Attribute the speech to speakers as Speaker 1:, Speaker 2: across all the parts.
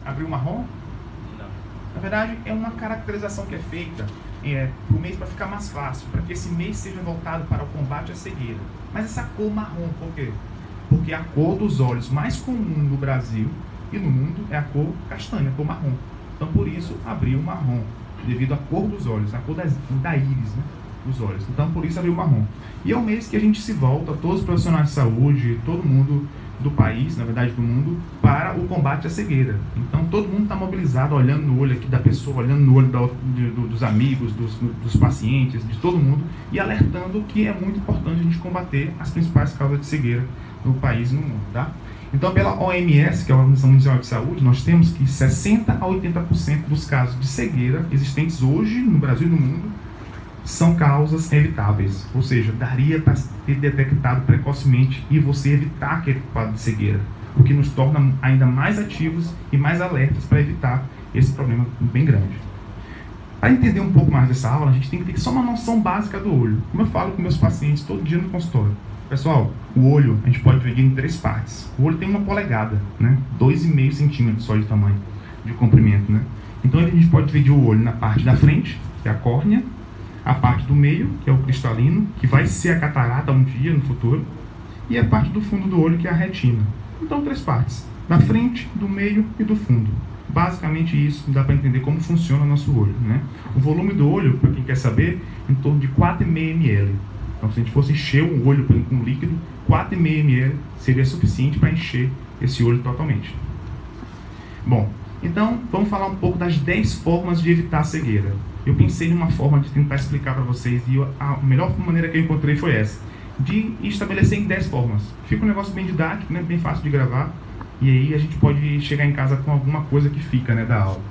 Speaker 1: Abriu marrom?
Speaker 2: Não.
Speaker 1: Na verdade, é uma caracterização que é feita para o mês para ficar mais fácil, para que esse mês seja voltado para o combate à cegueira. Mas essa cor marrom, por quê? Porque a cor dos olhos mais comum no Brasil e no mundo é a cor castanha, a cor marrom. Então, por isso, abriu marrom, devido à cor dos olhos, a cor da íris, né, dos olhos. Então, por isso, abriu marrom. E é o mês que a gente se volta, todos os profissionais de saúde, todo mundo do país, na verdade do mundo, para o combate à cegueira. Então, todo mundo está mobilizado, olhando no olho aqui da pessoa, olhando no olho dos amigos, dos pacientes, de todo mundo, e alertando que é muito importante a gente combater as principais causas de cegueira no país e no mundo, tá? Então, pela OMS, que é a Organização Mundial de Saúde, nós temos que 60 a 80% dos casos de cegueira existentes hoje no Brasil e no mundo são causas evitáveis, ou seja, daria para ter detectado precocemente e você evitar aquele quadro de cegueira, o que nos torna ainda mais ativos e mais alertas para evitar esse problema bem grande. Para entender um pouco mais dessa aula, a gente tem que ter só uma noção básica do olho. Como eu falo com meus pacientes todo dia no consultório. Pessoal, o olho a gente pode dividir em 3 partes. O olho tem 1 polegada, né? 2,5 centímetros só de tamanho, de comprimento, né? Então a gente pode dividir o olho na parte da frente, que é a córnea, a parte do meio, que é o cristalino, que vai ser a catarata um dia no futuro, e a parte do fundo do olho, que é a retina. Então 3 partes, da frente, do meio e do fundo. Basicamente isso dá para entender como funciona o nosso olho, né? O volume do olho, para quem quer saber, em torno de 4,5 ml. Então, se a gente fosse encher o olho com líquido, 4,5 ml seria suficiente para encher esse olho totalmente. Bom, então vamos falar um pouco das 10 formas de evitar a cegueira. Eu pensei numa forma de tentar explicar para vocês e a melhor maneira que eu encontrei foi essa, de estabelecer em 10 formas. Fica um negócio bem didático, né, bem fácil de gravar, e aí a gente pode chegar em casa com alguma coisa que fica, né, da aula.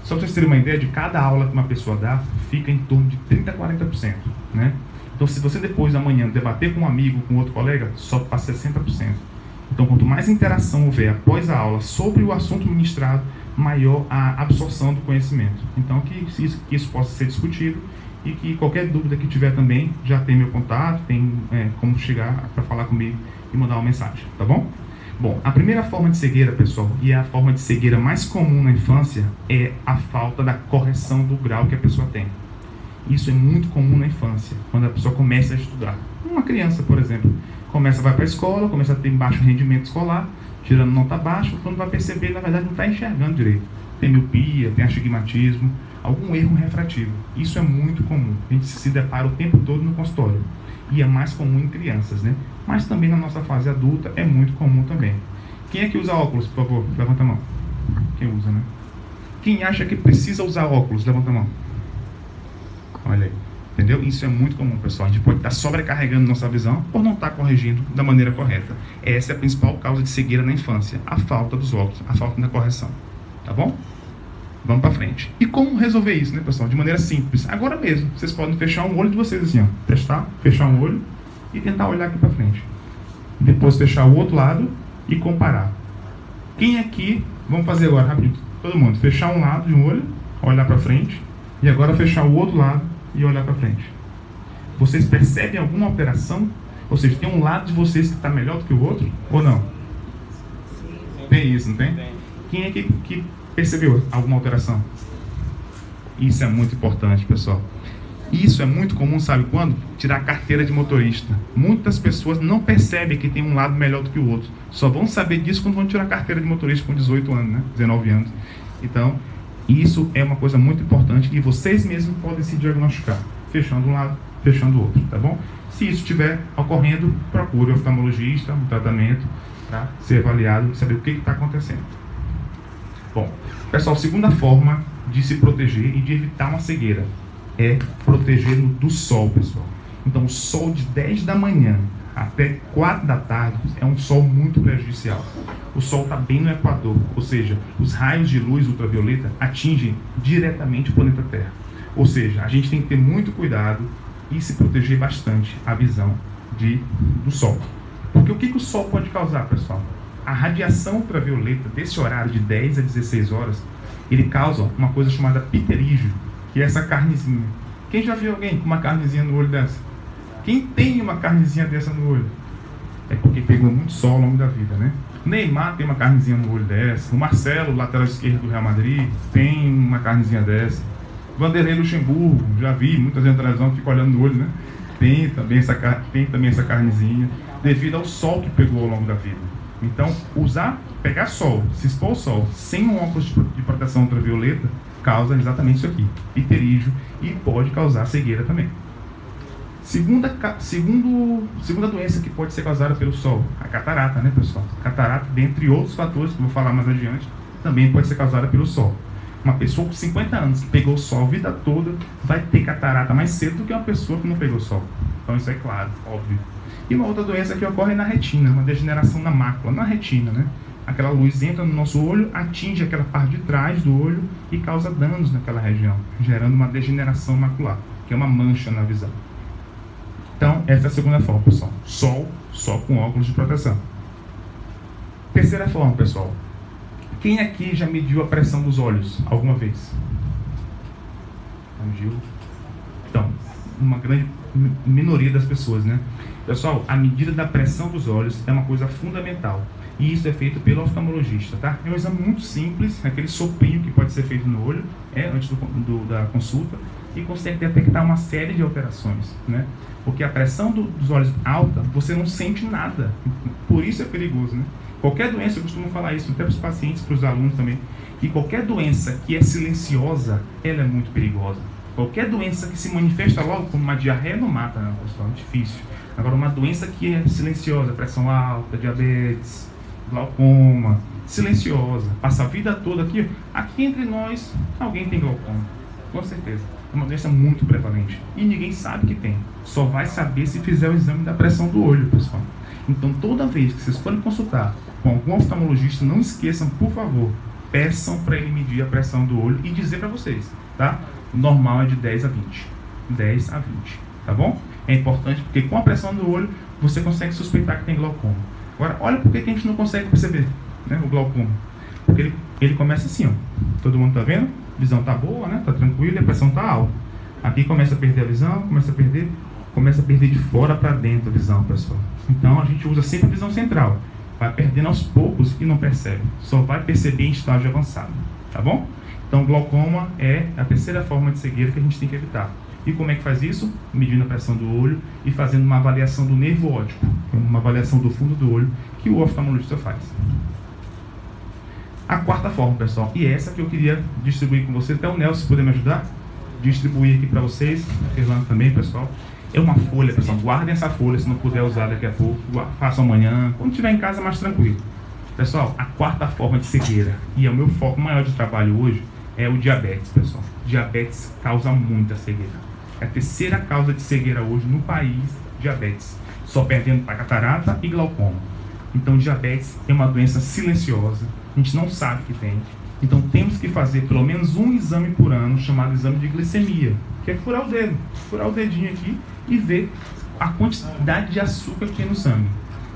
Speaker 1: Só para vocês terem uma ideia, de cada aula que uma pessoa dá, fica em torno de 30 a 40%, né? Então, se você depois, amanhã, debater com um amigo, com outro colega, sobe para 60%. Então, quanto mais interação houver após a aula sobre o assunto ministrado, maior a absorção do conhecimento. Então, que isso possa ser discutido e que qualquer dúvida que tiver também, já tem meu contato, tem como chegar para falar comigo e mandar uma mensagem, tá bom? Bom, a primeira forma de cegueira, pessoal, e é a forma de cegueira mais comum na infância, é a falta da correção do grau que a pessoa tem. Isso é muito comum na infância, quando a pessoa começa a estudar. Uma criança, por exemplo, vai para a escola, começa a ter baixo rendimento escolar, tirando nota baixa, quando vai perceber, na verdade, não está enxergando direito. Tem miopia, tem astigmatismo, algum erro refrativo. Isso é muito comum. A gente se depara o tempo todo no consultório. E é mais comum em crianças, né? Mas também na nossa fase adulta é muito comum também. Quem é que usa óculos, por favor? Levanta a mão. Quem usa, né? Quem acha que precisa usar óculos? Levanta a mão. Olha aí. Entendeu? Isso é muito comum, pessoal. A gente pode estar sobrecarregando nossa visão por não estar corrigindo da maneira correta. Essa é a principal causa de cegueira na infância. A falta dos óculos, a falta da correção. Tá bom? Vamos para frente. E como resolver isso, né, pessoal? De maneira simples. Agora mesmo, vocês podem fechar um olho de vocês assim, ó. Fechar um olho e tentar olhar aqui para frente. Depois fechar o outro lado e comparar. Quem aqui, vamos fazer agora, rapidinho. Todo mundo, fechar um lado de um olho, olhar para frente. E agora fechar o outro lado e olhar para frente. Vocês percebem alguma alteração? Ou seja, tem um lado de vocês que está melhor do que o outro? Ou não? Tem isso, não tem? Quem é que percebeu alguma alteração? Isso é muito importante, pessoal. Isso é muito comum, sabe quando? Tirar a carteira de motorista. Muitas pessoas não percebem que tem um lado melhor do que o outro. Só vão saber disso quando vão tirar a carteira de motorista com 18 anos, né? 19 anos. Então, isso é uma coisa muito importante e vocês mesmos podem se diagnosticar, fechando um lado, fechando o outro, tá bom? Se isso estiver ocorrendo, procure o oftalmologista, um tratamento, para ser avaliado e saber o que está acontecendo. Bom, pessoal, segunda forma de se proteger e de evitar uma cegueira é proteger do sol, pessoal. Então, o sol de 10 da manhã até 4 da tarde é um sol muito prejudicial. O sol está bem no equador, ou seja, os raios de luz ultravioleta atingem diretamente o planeta Terra. Ou seja, a gente tem que ter muito cuidado e se proteger bastante a visão do sol. Porque o que o sol pode causar, pessoal? A radiação ultravioleta desse horário de 10 a 16 horas, ele causa uma coisa chamada pterígio, que é essa carnezinha. Quem já viu alguém com uma carnezinha no olho dessa? Quem tem uma carnezinha dessa no olho? é porque pegou muito sol ao longo da vida, né? O Neymar tem uma carnezinha no olho dessa. O Marcelo, lateral esquerdo do Real Madrid, tem uma carnezinha dessa. Vanderlei Luxemburgo, já vi, muita gente na televisão fica olhando no olho, né? Tem também essa carnezinha, devido ao sol que pegou ao longo da vida. Então, pegar sol, se expor ao sol, sem um óculos de proteção ultravioleta, causa exatamente isso aqui, pterígio, e pode causar cegueira também. Segunda doença que pode ser causada pelo sol, a catarata, né, pessoal? Catarata, dentre outros fatores que eu vou falar mais adiante, também pode ser causada pelo sol. Uma pessoa com 50 anos que pegou sol a vida toda vai ter catarata mais cedo do que uma pessoa que não pegou sol. Então isso é claro, óbvio. E uma outra doença que ocorre na retina, uma degeneração na mácula, na retina, né? Aquela luz entra no nosso olho, atinge aquela parte de trás do olho e causa danos naquela região, gerando uma degeneração macular, que é uma mancha na visão. Então, essa é a segunda forma, pessoal. Sol, só com óculos de proteção. Terceira forma, pessoal. Quem aqui já mediu a pressão dos olhos alguma vez? Mediu? Então, uma grande minoria das pessoas, né? Pessoal, a medida da pressão dos olhos é uma coisa fundamental. E isso é feito pelo oftalmologista, tá? É um exame muito simples, aquele sopinho que pode ser feito no olho, antes da consulta, e consegue detectar uma série de alterações, né? Porque a pressão dos olhos alta, você não sente nada. Por isso é perigoso, né? Qualquer doença, eu costumo falar isso até para os pacientes, para os alunos também, que qualquer doença que é silenciosa, ela é muito perigosa. Qualquer doença que se manifesta logo, como uma diarreia, não mata, não, pessoal, é difícil. Agora, uma doença que é silenciosa, pressão alta, diabetes, glaucoma, silenciosa, passa a vida toda aqui entre nós, alguém tem glaucoma, com certeza. É uma doença muito prevalente e ninguém sabe que tem. Só vai saber se fizer o exame da pressão do olho, pessoal. Então, toda vez que vocês forem consultar com algum oftalmologista, não esqueçam, por favor, peçam para ele medir a pressão do olho e dizer para vocês, tá? O normal é de 10 a 20. 10 a 20, tá bom? É importante porque com a pressão do olho, você consegue suspeitar que tem glaucoma. Agora, olha por que a gente não consegue perceber, né, o glaucoma. Porque ele começa assim, ó. Todo mundo tá vendo? A visão tá boa, né? Tá tranquila e a pressão tá alta. Aqui começa a perder a visão, começa a perder de fora para dentro a visão, pessoal. Então a gente usa sempre a visão central. Vai perdendo aos poucos e não percebe. Só vai perceber em estágio avançado, tá bom? Então glaucoma é a terceira forma de cegueira que a gente tem que evitar. E como é que faz isso? Medindo a pressão do olho e fazendo uma avaliação do nervo óptico, uma avaliação do fundo do olho que o oftalmologista faz. A quarta forma, pessoal, e essa que eu queria distribuir com vocês, até o Nelson, se puder me ajudar, distribuir aqui para vocês, a Fernanda também, pessoal, é uma folha, pessoal, guardem essa folha, se não puder usar daqui a pouco, façam amanhã, quando estiver em casa mais tranquilo. Pessoal, a quarta forma de cegueira, e é o meu foco maior de trabalho hoje, é o diabetes, pessoal. Diabetes causa muita cegueira. É a terceira causa de cegueira hoje no país, diabetes, só perdendo para catarata e glaucoma. Então, diabetes é uma doença silenciosa, a gente não sabe que tem. Então, temos que fazer pelo menos um exame por ano, chamado exame de glicemia, que é furar o dedinho aqui e ver a quantidade de açúcar que tem no sangue.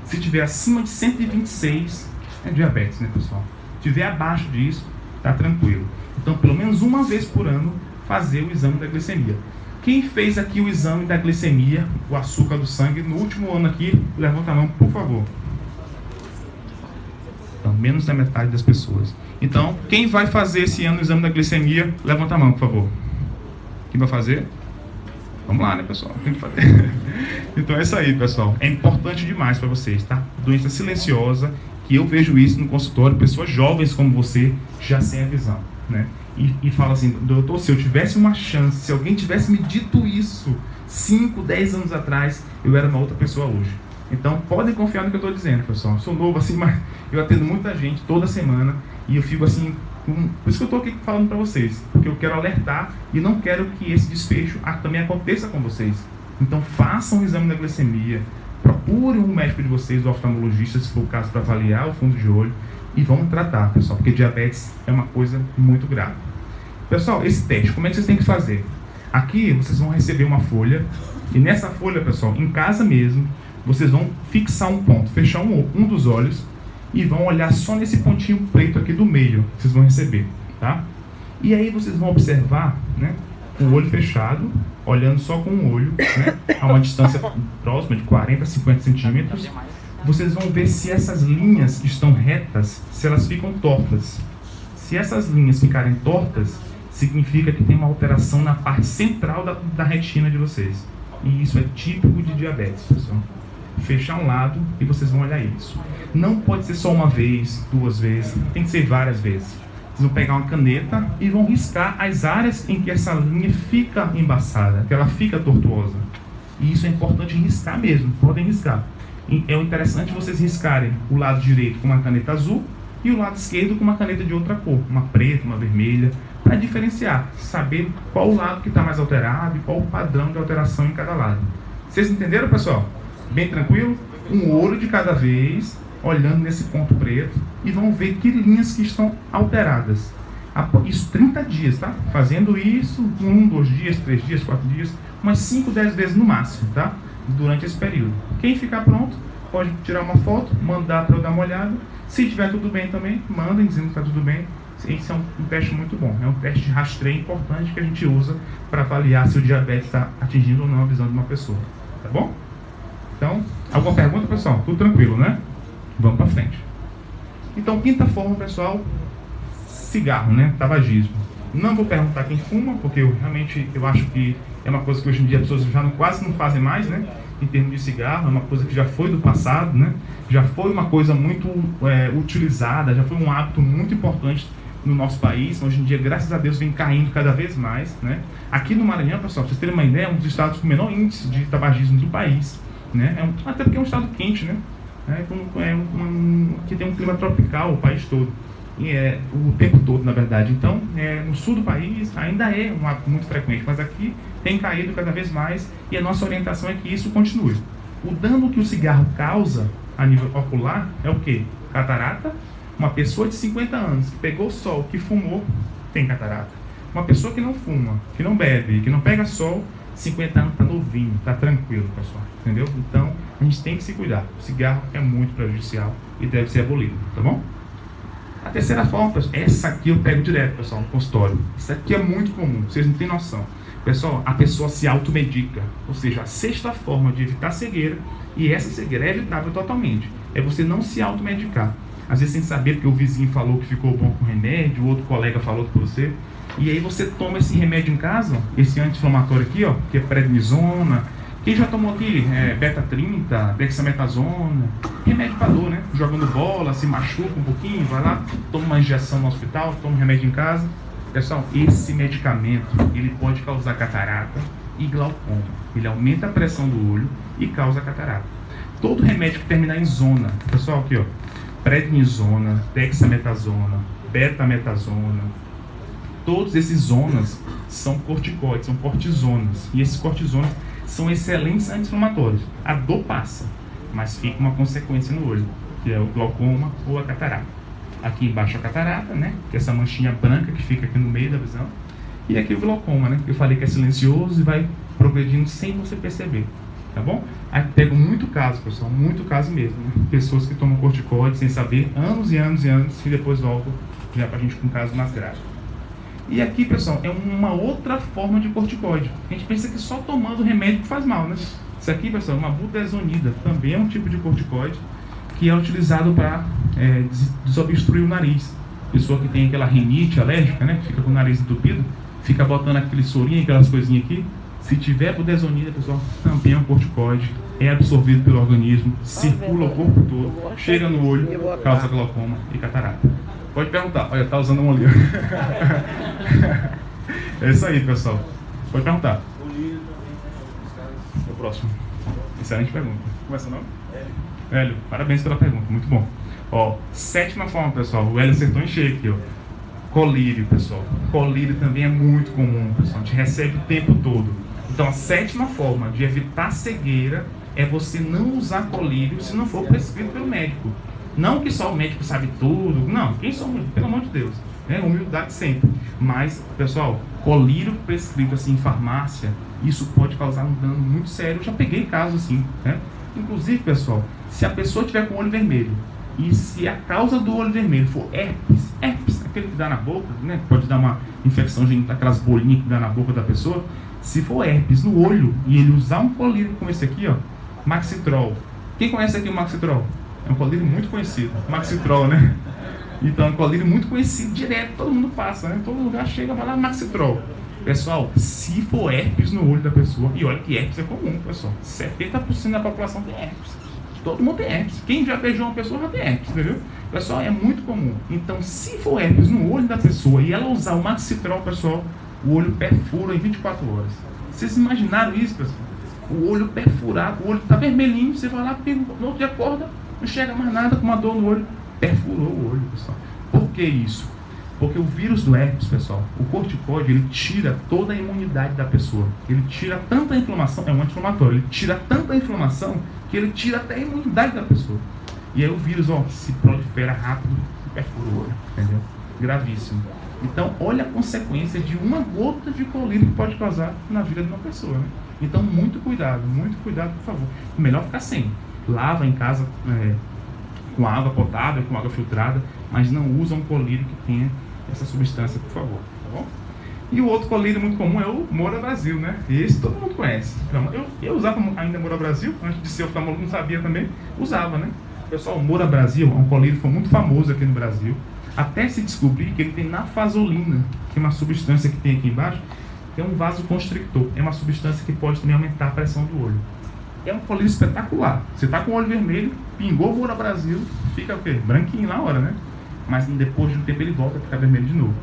Speaker 1: Se tiver acima de 126, é diabetes, né, pessoal? Se tiver abaixo disso, tá tranquilo. Então, pelo menos uma vez por ano, fazer o exame da glicemia. Quem fez aqui o exame da glicemia, o açúcar do sangue, no último ano aqui, levanta a mão, por favor. Então, menos da metade das pessoas. Então, quem vai fazer esse ano o exame da glicemia, levanta a mão, por favor. Quem vai fazer? Vamos lá, né, pessoal? Tem que fazer. Então é isso aí, pessoal. É importante demais para vocês, tá? Doença silenciosa, que eu vejo isso no consultório, pessoas jovens como você, já sem a visão, né? E fala assim, doutor, se eu tivesse uma chance, se alguém tivesse me dito isso 5, 10 anos atrás, eu era uma outra pessoa hoje. Então, podem confiar no que eu estou dizendo, pessoal. Eu sou novo assim, mas eu atendo muita gente toda semana e eu fico assim, por isso que eu estou aqui falando para vocês, porque eu quero alertar e não quero que esse desfecho também aconteça com vocês. Então, façam o exame da glicemia, procurem um médico de vocês, o oftalmologista, se for o caso, para avaliar o fundo de olho e vamos tratar, pessoal, porque diabetes é uma coisa muito grave. Pessoal, esse teste, como é que vocês têm que fazer? Aqui, vocês vão receber uma folha e nessa folha, pessoal, em casa mesmo, vocês vão fixar um ponto, fechar um dos olhos e vão olhar só nesse pontinho preto aqui do meio, que vocês vão receber, tá? E aí vocês vão observar, né, com o olho fechado, olhando só com o olho, né, a uma distância próxima de 40 a 50 centímetros, vocês vão ver se essas linhas estão retas, se elas ficam tortas. Se essas linhas ficarem tortas, significa que tem uma alteração na parte central da retina de vocês. E isso é típico de diabetes, pessoal. Fechar um lado e vocês vão olhar isso. Não pode ser só uma vez, 2 vezes, tem que ser várias vezes. Vocês vão pegar uma caneta e vão riscar as áreas em que essa linha fica embaçada, que ela fica tortuosa. E isso é importante riscar mesmo, podem riscar. E é interessante vocês riscarem o lado direito com uma caneta azul e o lado esquerdo com uma caneta de outra cor, uma preta, uma vermelha, para diferenciar, saber qual o lado que está mais alterado e qual o padrão de alteração em cada lado. Vocês entenderam, pessoal? Bem tranquilo? Um olho de cada vez, olhando nesse ponto preto, e vão ver que linhas que estão alteradas. Isso 30 dias, tá? Fazendo isso 1, 2 dias, 3 dias, 4 dias, umas 5, 10 vezes no máximo, tá? Durante esse período. Quem ficar pronto, pode tirar uma foto, mandar para eu dar uma olhada. Se tiver tudo bem também, mandem dizendo que está tudo bem. Esse é um teste muito bom. É um teste de rastreio importante que a gente usa para avaliar se o diabetes está atingindo ou não a visão de uma pessoa. Tá bom? Então, alguma pergunta, pessoal? Tudo tranquilo, né? Vamos para frente. Então, quinta forma, pessoal, cigarro, né? Tabagismo. Não vou perguntar quem fuma, porque eu acho que é uma coisa que hoje em dia as pessoas já quase não fazem mais, né? Em termos de cigarro, é uma coisa que já foi do passado, né? Já foi uma coisa muito utilizada, já foi um hábito muito importante no nosso país. Hoje em dia, graças a Deus, vem caindo cada vez mais, né? Aqui no Maranhão, pessoal, pra vocês terem uma ideia, é um dos estados com o menor índice de tabagismo do país, né? Até porque é um estado quente, né? Que tem um clima tropical o país todo. O tempo todo, na verdade. Então, no sul do país ainda é um hábito muito frequente, mas aqui tem caído cada vez mais e a nossa orientação é que isso continue. O dano que o cigarro causa a nível ocular é o quê? Catarata. Uma pessoa de 50 anos que pegou sol, que fumou, tem catarata. Uma pessoa que não fuma, que não bebe, que não pega sol, 50 anos está novinho, está tranquilo, pessoal. Entendeu? Então, a gente tem que se cuidar. O cigarro é muito prejudicial e deve ser abolido, tá bom? A terceira forma, pessoal, essa aqui eu pego direto, pessoal, no consultório. Isso aqui é muito comum, vocês não têm noção. Pessoal, a pessoa se automedica. Ou seja, a sexta forma de evitar cegueira, e essa cegueira é evitável totalmente, é você não se automedicar. Às vezes sem saber porque o vizinho falou que ficou bom com o remédio, o outro colega falou com você. E aí você toma esse remédio em casa, esse anti-inflamatório aqui, ó, que é prednisona. Quem já tomou aqui beta-30, dexametasona, remédio para dor, né? Jogando bola, se machuca um pouquinho, vai lá, toma uma injeção no hospital, toma um remédio em casa. Pessoal, esse medicamento, ele pode causar catarata e glaucoma. Ele aumenta a pressão do olho e causa catarata. Todo remédio que terminar em zona, pessoal, aqui ó, prednisona, dexametasona, betametasona, todos esses zonas são corticoides, são cortisonas. E esses cortisonas são excelentes anti-inflamatórios. A dor passa, mas fica uma consequência no olho, que é o glaucoma ou a catarata. Aqui embaixo a catarata, né? Que é essa manchinha branca que fica aqui no meio da visão. E aqui o glaucoma, né? Que eu falei que é silencioso e vai progredindo sem você perceber. Tá bom? Aí pego muito caso, pessoal, muito caso mesmo, né? Pessoas que tomam corticoide sem saber, anos e anos e anos, e depois voltam já pra gente com casos mais graves. E aqui, pessoal, é uma outra forma de corticoide. A gente pensa que só tomando remédio faz mal, né? Isso aqui, pessoal, é uma budesonida, também é um tipo de corticoide que é utilizado para desobstruir o nariz. Pessoa que tem aquela rinite alérgica, né? Fica com o nariz entupido, fica botando aquele sorinho, aquelas coisinhas aqui. Se tiver budesonida, pessoal, também é um corticoide, é absorvido pelo organismo, circula o corpo todo, chega no olho, causa glaucoma e catarata. Pode perguntar. Olha, tá usando um ali. É isso aí, pessoal. Pode perguntar. O próximo. Excelente pergunta. Como é seu nome? Hélio. Parabéns pela pergunta, muito bom. Ó, sétima forma, pessoal. O Hélio acertou em cheio aqui, ó. Colírio, pessoal. Colírio também é muito comum, pessoal. A gente recebe o tempo todo. Então, a sétima forma de evitar cegueira é você não usar colírio se não for prescrito pelo médico. Não que só o médico sabe tudo. Não, quem somos, pelo amor de Deus. Humildade sempre. Mas, pessoal, colírio prescrito assim em farmácia, isso pode causar um dano muito sério. Eu já peguei casos assim, né? Inclusive, pessoal, se a pessoa tiver com o olho vermelho e se a causa do olho vermelho for herpes, aquele que dá na boca, né? Pode dar uma infecção, aquelas bolinhas que dá na boca da pessoa. Se for herpes no olho e ele usar um colírio como esse aqui, ó, Maxitrol, Quem conhece aqui o Maxitrol? É um colírio muito conhecido. Maxitrol, né? Então é um colírio muito conhecido, direto, todo mundo passa, né? Todo lugar chega e vai lá Maxitrol. Pessoal, se for herpes no olho da pessoa, e olha que herpes é comum, pessoal. 70% da população tem herpes. Todo mundo tem herpes. Quem já beijou uma pessoa já tem herpes, entendeu? Pessoal, é muito comum. Então, se for herpes no olho da pessoa e ela usar o Maxitrol, pessoal, o olho perfura em 24 horas. Vocês imaginaram isso, pessoal? O olho perfurado, o olho está vermelhinho, você vai lá, pega, no outro dia acorda, não chega mais nada, com uma dor no olho, perfurou o olho, pessoal. Por que isso? Porque o vírus do herpes, pessoal, o corticóide, ele tira toda a imunidade da pessoa. Ele tira tanta inflamação, é um anti-inflamatório, ele tira tanta inflamação que ele tira até a imunidade da pessoa. E aí o vírus, ó, se prolifera rápido e perfura o olho, entendeu? Gravíssimo. Então, olha a consequência de uma gota de colírio que pode causar na vida de uma pessoa, né? Então, muito cuidado, por favor. Melhor ficar sem. Lava em casa com água potável, com água filtrada, mas não usa um colírio que tenha essa substância, por favor, tá bom? E o outro colírio muito comum é o Moura Brasil, né? Esse todo mundo conhece. Eu usava ainda Moura Brasil, antes de ser oftalmólogo, não sabia também, usava, né? Pessoal, o Moura Brasil é um colírio que foi muito famoso aqui no Brasil, até se descobrir que ele tem nafazolina, que é uma substância que tem aqui embaixo, que é um vasoconstrictor, é uma substância que pode também aumentar a pressão do olho. É um colírio espetacular. Você está com o olho vermelho, pingou o Moura Brasil, fica o quê? Branquinho na hora, né? Mas depois de um tempo ele volta a ficar vermelho de novo.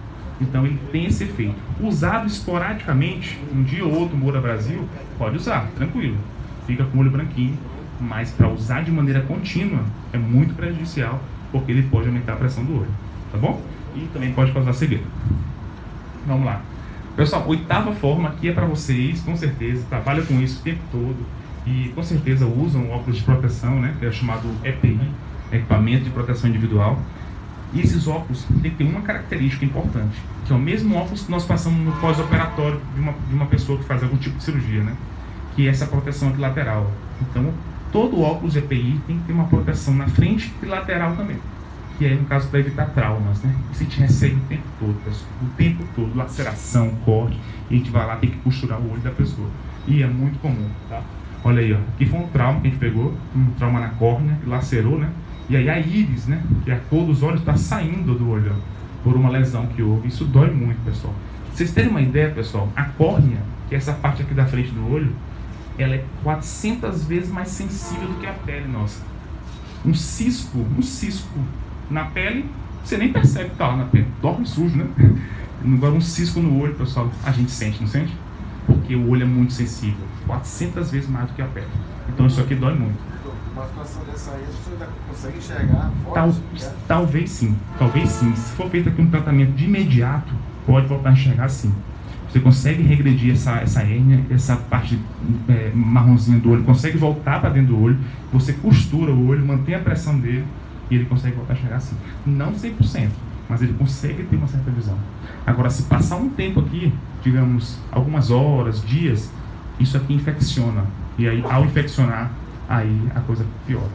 Speaker 1: Então ele tem esse efeito. Usado esporadicamente, um dia ou outro Moura Brasil, pode usar, tranquilo. Fica com o olho branquinho, mas para usar de maneira contínua é muito prejudicial, porque ele pode aumentar a pressão do olho, tá bom? E também pode causar cegueira. Vamos lá. Pessoal, oitava forma aqui é para vocês, com certeza, trabalham com isso o tempo todo e com certeza usam óculos de proteção, né, que é chamado EPI, equipamento de proteção individual. E esses óculos têm que ter uma característica importante, que é o mesmo óculos que nós passamos no pós-operatório de uma pessoa que faz algum tipo de cirurgia, né, que é essa proteção aqui lateral. Então, todo óculos EPI tem que ter uma proteção na frente e lateral também, que é no caso para evitar traumas, né? A gente recebe o tempo todo, pessoal, o tempo todo, laceração, corte, e a gente vai lá tem que costurar o olho da pessoa. E é muito comum, tá? Olha aí, ó, aqui foi um trauma que a gente pegou, um trauma na córnea, que lacerou, né? E aí a íris, né, que é a cor dos olhos, está saindo do olho, ó, por uma lesão que houve. Isso dói muito, pessoal. Pra vocês terem uma ideia, pessoal, a córnea, que é essa parte aqui da frente do olho, ela é 400 vezes mais sensível do que a pele nossa. Um cisco na pele, você nem percebe que tá lá na pele, dorme sujo, né? Agora um cisco no olho, pessoal, a gente sente, não sente? Porque o olho é muito sensível, 400 vezes mais do que a pele. Então isso aqui dói muito.
Speaker 2: Uma situação dessa aí, você ainda consegue enxergar forte?
Speaker 1: Talvez sim. Se for feito aqui um tratamento de imediato, pode voltar a enxergar sim. Você consegue regredir essa hérnia, essa parte marronzinha do olho, consegue voltar para dentro do olho, você costura o olho, mantém a pressão dele e ele consegue voltar a enxergar sim. Não 100%, mas ele consegue ter uma certa visão. Agora, se passar um tempo aqui, digamos, algumas horas, dias, isso aqui infecciona. E aí, ao infeccionar, aí a coisa piora.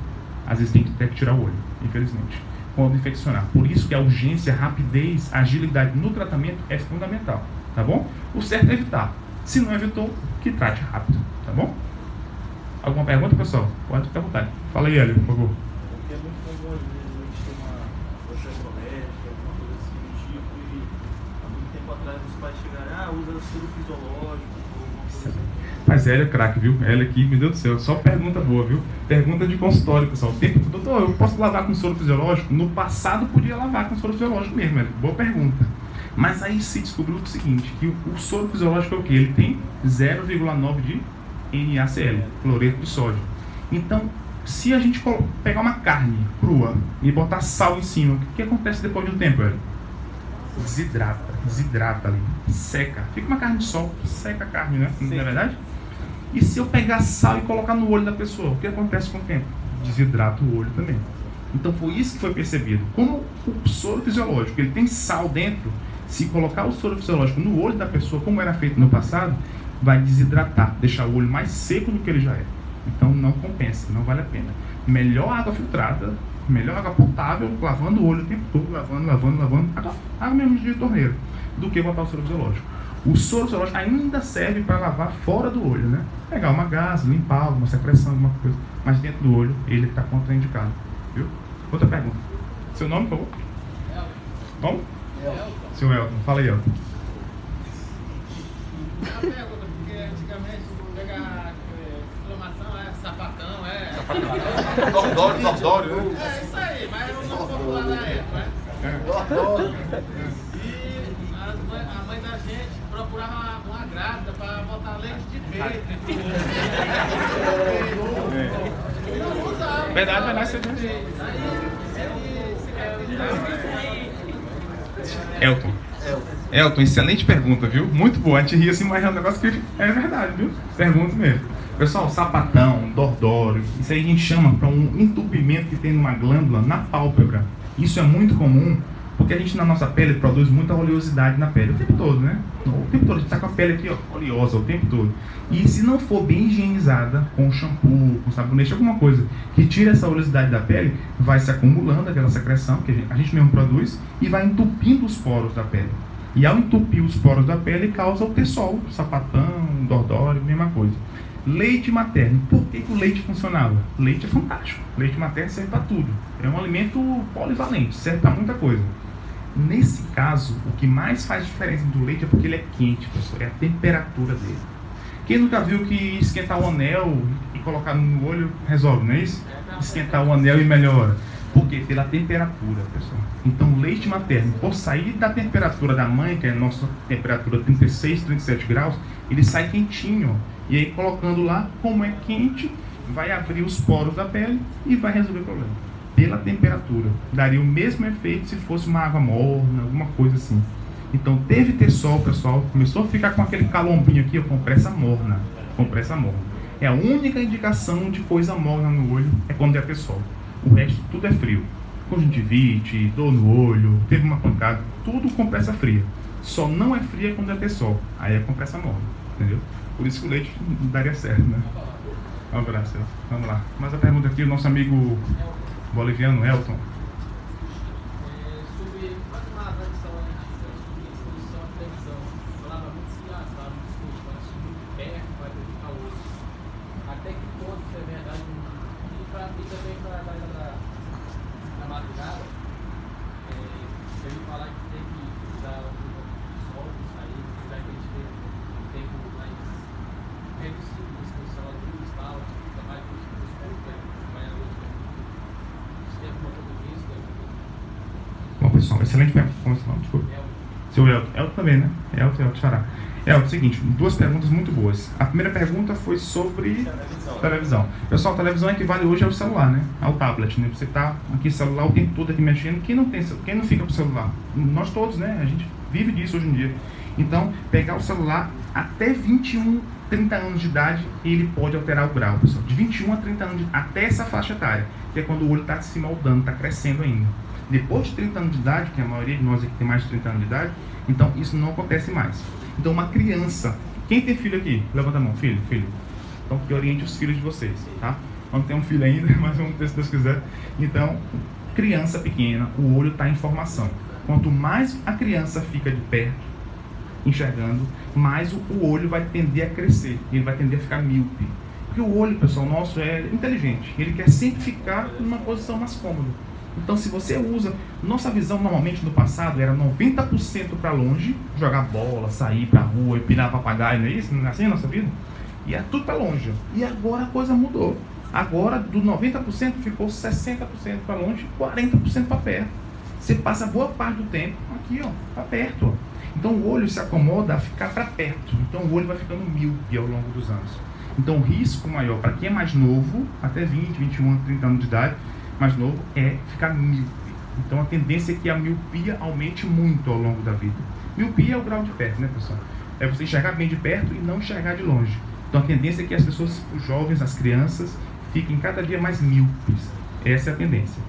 Speaker 1: Às vezes tem que até tirar o olho, infelizmente, quando infeccionar. Por isso que a urgência, a rapidez, a agilidade no tratamento é fundamental, tá bom? O certo é evitar. Se não evitou, que trate rápido, tá bom? Alguma pergunta, pessoal? Pode ficar à vontade. Fala aí, Hélio, por favor.
Speaker 3: Porque é muito comum, às vezes, a gente ter uma processo alérgica, alguma coisa assim do tipo, e há muito tempo atrás os pais chegaram, usa soro fisiológico, ou alguma coisa assim.
Speaker 1: Mas Hélio é craque, viu? Hélio aqui, meu Deus do céu, só pergunta boa, viu? Pergunta de consultório, pessoal. Doutor, eu posso lavar com soro fisiológico? No passado podia lavar com soro fisiológico mesmo, Hélio. Boa pergunta. Mas aí se descobriu o seguinte, que o soro fisiológico é o quê? Ele tem 0,9 de NaCl, cloreto de sódio. Então, se a gente pegar uma carne crua e botar sal em cima, o que acontece depois de um tempo, Hélio? Desidrata ali, seca. Fica uma carne de sol, seca a carne, né? Não é verdade? E se eu pegar sal e colocar no olho da pessoa, o que acontece com o tempo? Desidrata o olho também. Então foi isso que foi percebido. Como o soro fisiológico, ele tem sal dentro, se colocar o soro fisiológico no olho da pessoa, como era feito no passado, vai desidratar, deixar o olho mais seco do que ele já é. Então não compensa, não vale a pena. Melhor água filtrada, melhor água potável, lavando o olho o tempo todo, lavando, água mesmo de torneira, do que botar o soro fisiológico. O soro fisiológico ainda serve para lavar fora do olho, né? Pegar uma gás, limpar alguma secreção, alguma coisa. Mas dentro do olho, ele está contraindicado. Viu? Outra pergunta. Seu nome, por favor? Como? Seu Elton. Fala aí, Elton.
Speaker 4: Uma pergunta, porque antigamente pegar inflamação, sapatão,
Speaker 2: Dordório, né?
Speaker 4: É isso aí, mas eu não popular na época, né? E a mãe da gente procurava uma grávida para botar leite de peito. Não usava.
Speaker 1: Verdade, você disse. Elton, excelente pergunta, viu? Muito boa. A gente ri assim, mas é um negócio que é verdade, viu? Pergunta mesmo. Pessoal, sapatão, dordório, isso aí a gente chama para um entupimento que tem numa glândula na pálpebra. Isso é muito comum, porque a gente na nossa pele produz muita oleosidade na pele o tempo todo, né? O tempo todo, a gente está com a pele aqui, ó, oleosa o tempo todo. E se não for bem higienizada, com shampoo, com sabonete, alguma coisa que tira essa oleosidade da pele, vai se acumulando aquela secreção que a gente mesmo produz e vai entupindo os poros da pele. E ao entupir os poros da pele, causa o tessol, sapatão, dordório, mesma coisa. Leite materno. Por que o leite funcionava? Leite é fantástico. Leite materno serve para tudo. É um alimento polivalente, serve para muita coisa. Nesse caso, o que mais faz diferença do leite é porque ele é quente, pessoal. É a temperatura dele. Quem nunca viu que esquentar o anel e colocar no olho resolve, não é isso? Esquentar o anel e melhora. Por quê? Pela temperatura, pessoal. Então, o leite materno, por sair da temperatura da mãe, que é a nossa temperatura 36, 37 graus, ele sai quentinho. E aí, colocando lá, como é quente, vai abrir os poros da pele e vai resolver o problema. Pela temperatura. Daria o mesmo efeito se fosse uma água morna, alguma coisa assim. Então, teve ter sol, pessoal, começou a ficar com aquele calombinho aqui, ó, compressa morna. Compressa morna. É a única indicação de coisa morna no olho, é quando é ter sol. O resto, tudo é frio. Conjuntivite, dor no olho, teve uma pancada, tudo compressa fria. Só não é fria quando é ter sol. Aí é compressa morna, entendeu? Por isso que o leite não daria certo, né? Um abraço, Elton. Vamos lá. Mais a pergunta aqui, o nosso amigo boliviano, Elton.
Speaker 4: Sobre uma tradição antiga, sobre exposição à televisão, falava muito se estava no discurso, mas muito perto vai verificar hoje. Até que ponto isso é verdade? E também para a galera da madrugada, eu ia falar que tem que usar o sol, sair, já que a gente tem um tempo mais reduzido de exposição à luz e tal, ainda mais para os trabalhadores do tempo motorista.
Speaker 1: Bom, pessoal, excelente pergunta. Como é seu nome? Desculpa. Seu Elton. Elton também, né? Elton Xará. É o seguinte, duas perguntas muito boas. A primeira pergunta foi sobre televisão. Pessoal, a televisão equivale hoje ao celular, né? Ao tablet, né? Você tá aqui celular o tempo todo aqui mexendo. Quem não fica com o celular? Nós todos, né? A gente vive disso hoje em dia. Então, pegar o celular até 21, 30 anos de idade, ele pode alterar o grau, pessoal. De 21 a 30 anos, até essa faixa etária, que é quando o olho está se moldando, está crescendo ainda. Depois de 30 anos de idade, que a maioria de nós aqui tem mais de 30 anos de idade, então isso não acontece mais. Então, uma criança... Quem tem filho aqui? Levanta a mão. Filho. Então, que oriente os filhos de vocês, tá? Não tem um filho ainda, mas vamos ter, se Deus quiser. Então, criança pequena, o olho está em formação. Quanto mais a criança fica de perto, enxergando, mais o olho vai tender a crescer. Ele vai tender a ficar míope. Porque o olho, pessoal, nosso é inteligente. Ele quer sempre ficar numa posição mais cômoda. Então, se você usa... Nossa visão, normalmente, no passado, era 90% para longe, jogar bola, sair para a rua, empinar papagaio, não é isso? Não é assim a nossa vida? E é tudo para longe. E agora a coisa mudou. Agora, do 90% ficou 60% para longe, 40% para perto. Você passa boa parte do tempo aqui, ó, para perto. Ó. Então, o olho se acomoda a ficar para perto. Então, o olho vai ficando míope ao longo dos anos. Então, o risco maior para quem é mais novo, até 20, 21, 30 anos de idade, mais novo, é ficar míope. Então a tendência é que a miopia aumente muito ao longo da vida. Miopia é o grau de perto, né, pessoal? É você enxergar bem de perto e não enxergar de longe. Então a tendência é que as pessoas, os jovens, as crianças, fiquem cada dia mais míopes. Essa é a tendência.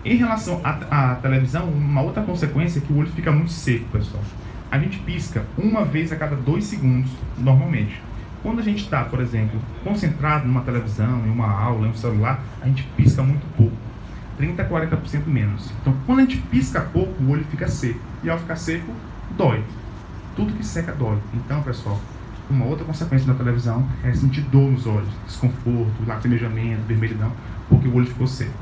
Speaker 1: Em relação à televisão, uma outra consequência é que o olho fica muito seco, pessoal. A gente pisca uma vez a cada 2 segundos, normalmente. Quando a gente está, por exemplo, concentrado numa televisão, em uma aula, em um celular, a gente pisca muito pouco. 30% a 40% menos. Então, quando a gente pisca pouco, o olho fica seco. E ao ficar seco, dói. tudo que seca dói. Então, pessoal, uma outra consequência da televisão é sentir dor nos olhos, desconforto, lacrimejamento, vermelhidão, porque o olho ficou seco.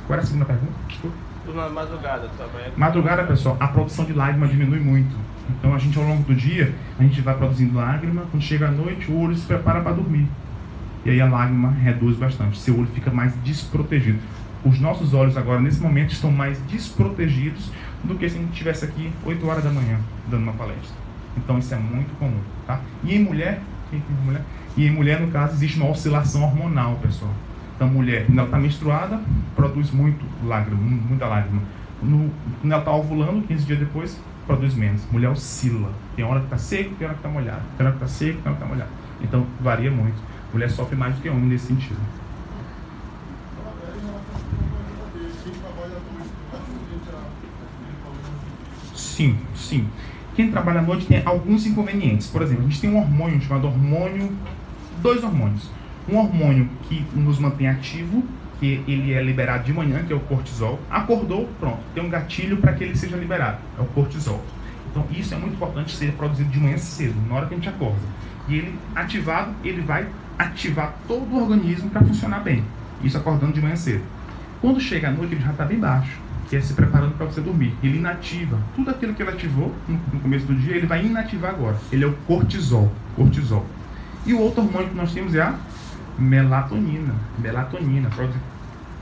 Speaker 1: Qual era a segunda pergunta? Desculpa.
Speaker 3: Na madrugada, também.
Speaker 1: Madrugada, pessoal, a produção de lágrima diminui muito. Então a gente, ao longo do dia, a gente vai produzindo lágrima, quando chega à noite, o olho se prepara para dormir. E aí a lágrima reduz bastante, seu olho fica mais desprotegido. Os nossos olhos agora, nesse momento, estão mais desprotegidos do que se a gente estivesse aqui 8 horas da manhã, dando uma palestra. Então isso é muito comum, tá? E em mulher, no caso, existe uma oscilação hormonal, pessoal. Então a mulher, quando ela está menstruada, produz muita lágrima. Quando ela está ovulando, 15 dias depois, produz menos. Mulher oscila. Tem hora que está seco, tem hora que está molhado. Tem hora que está seco, tem hora que está molhado. Então varia muito. Mulher sofre mais do que homem nesse sentido. Sim. Quem trabalha à noite tem alguns inconvenientes. Por exemplo, a gente tem um hormônio chamado dois hormônios. Um hormônio que nos mantém ativo, que ele é liberado de manhã, que é o cortisol. Acordou, pronto, tem um gatilho para que ele seja liberado, é o cortisol. Então isso é muito importante ser produzido de manhã cedo, na hora que a gente acorda. E ele ativado, ele vai ativar todo o organismo para funcionar bem. Isso acordando de manhã cedo. Quando chega à noite, ele já está bem baixo, que é se preparando para você dormir. Ele inativa tudo aquilo que ele ativou no começo do dia, ele vai inativar agora. Ele é o cortisol. E o outro hormônio que nós temos é a melatonina, produzida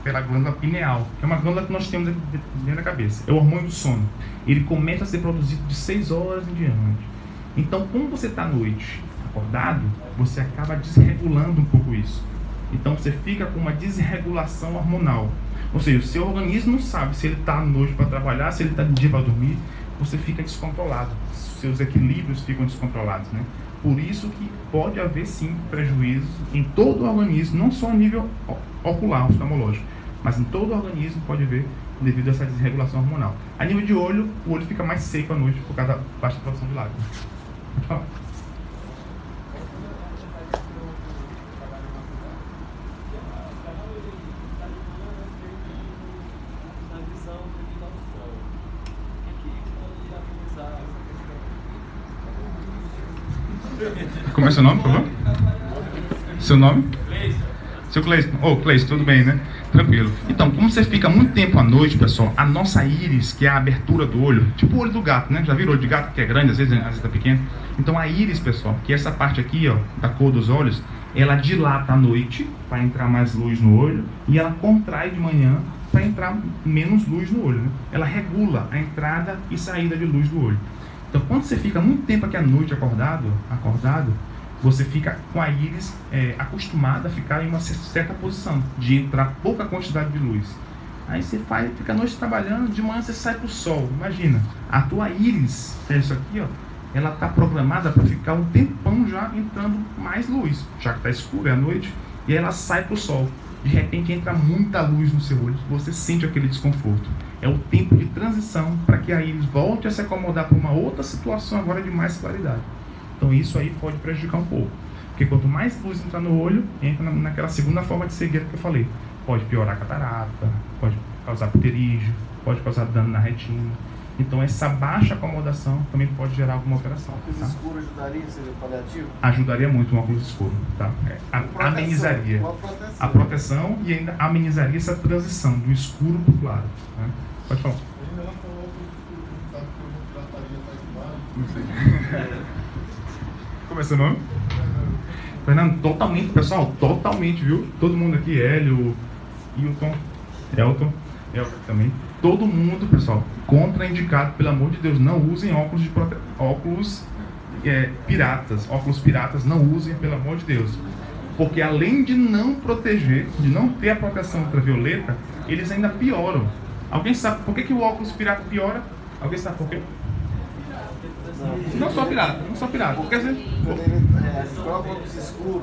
Speaker 1: pela glândula pineal, que é uma glândula que nós temos dentro da cabeça. É o hormônio do sono. Ele começa a ser produzido de 6 horas em diante. Então, como você está à noite acordado, você acaba desregulando um pouco isso. Então, você fica com uma desregulação hormonal. Ou seja, o seu organismo não sabe se ele está à noite para trabalhar, se ele está de dia para dormir. Você fica descontrolado. Seus equilíbrios ficam descontrolados, né? Por isso que pode haver sim prejuízos em todo o organismo, não só a nível ocular, oftalmológico, mas em todo o organismo pode haver devido a essa desregulação hormonal. A nível de olho, o olho fica mais seco à noite por causa da baixa produção de lágrimas. Pode falar. Como é seu nome, por favor? Seu nome? Seu Cleison. Cleison, tudo bem, né? Tranquilo. Então, como você fica muito tempo à noite, pessoal, a nossa íris, que é a abertura do olho, tipo o olho do gato, né? Já viram o olho de gato que é grande, às vezes tá pequeno? Então, a íris, pessoal, que é essa parte aqui, ó, da cor dos olhos, ela dilata à noite para entrar mais luz no olho e ela contrai de manhã para entrar menos luz no olho, né? Ela regula a entrada e saída de luz do olho. Então, quando você fica muito tempo aqui à noite acordado, você fica com a íris acostumada a ficar em uma certa posição, de entrar pouca quantidade de luz. Aí você fica a noite trabalhando, de manhã você sai para o sol. Imagina, a tua íris, é isso aqui, ó, ela está programada para ficar um tempão já entrando mais luz, já que está escuro, é à noite, e aí ela sai para o sol. De repente entra muita luz no seu olho, você sente aquele desconforto. É o tempo de transição para que a íris volte a se acomodar para uma outra situação agora de mais claridade. Então isso aí pode prejudicar um pouco. Porque quanto mais luz entrar no olho, entra naquela segunda forma de cegueira que eu falei. Pode piorar a catarata, pode causar pterígio, pode causar dano na retina. Então essa baixa acomodação também pode gerar alguma alteração.
Speaker 2: O óculos escuro ajudaria a ser paliativo?
Speaker 1: Ajudaria muito um óculos escuro, tá? Amenizaria a proteção e ainda amenizaria essa transição do escuro para o claro. Né? Pode falar. Não sei. Como é seu nome? Fernando, totalmente, pessoal, totalmente, viu? Todo mundo aqui, Hélio, Hilton, Elton também. Todo mundo, pessoal, contraindicado, pelo amor de Deus, não usem óculos piratas. Óculos piratas não usem, pelo amor de Deus. Porque além de não proteger, de não ter a proteção ultravioleta, eles ainda pioram. Alguém sabe por que o óculos pirata piora? Alguém sabe por quê? Não só pirata. Quer dizer,
Speaker 2: quando ele coloca óculos escuros,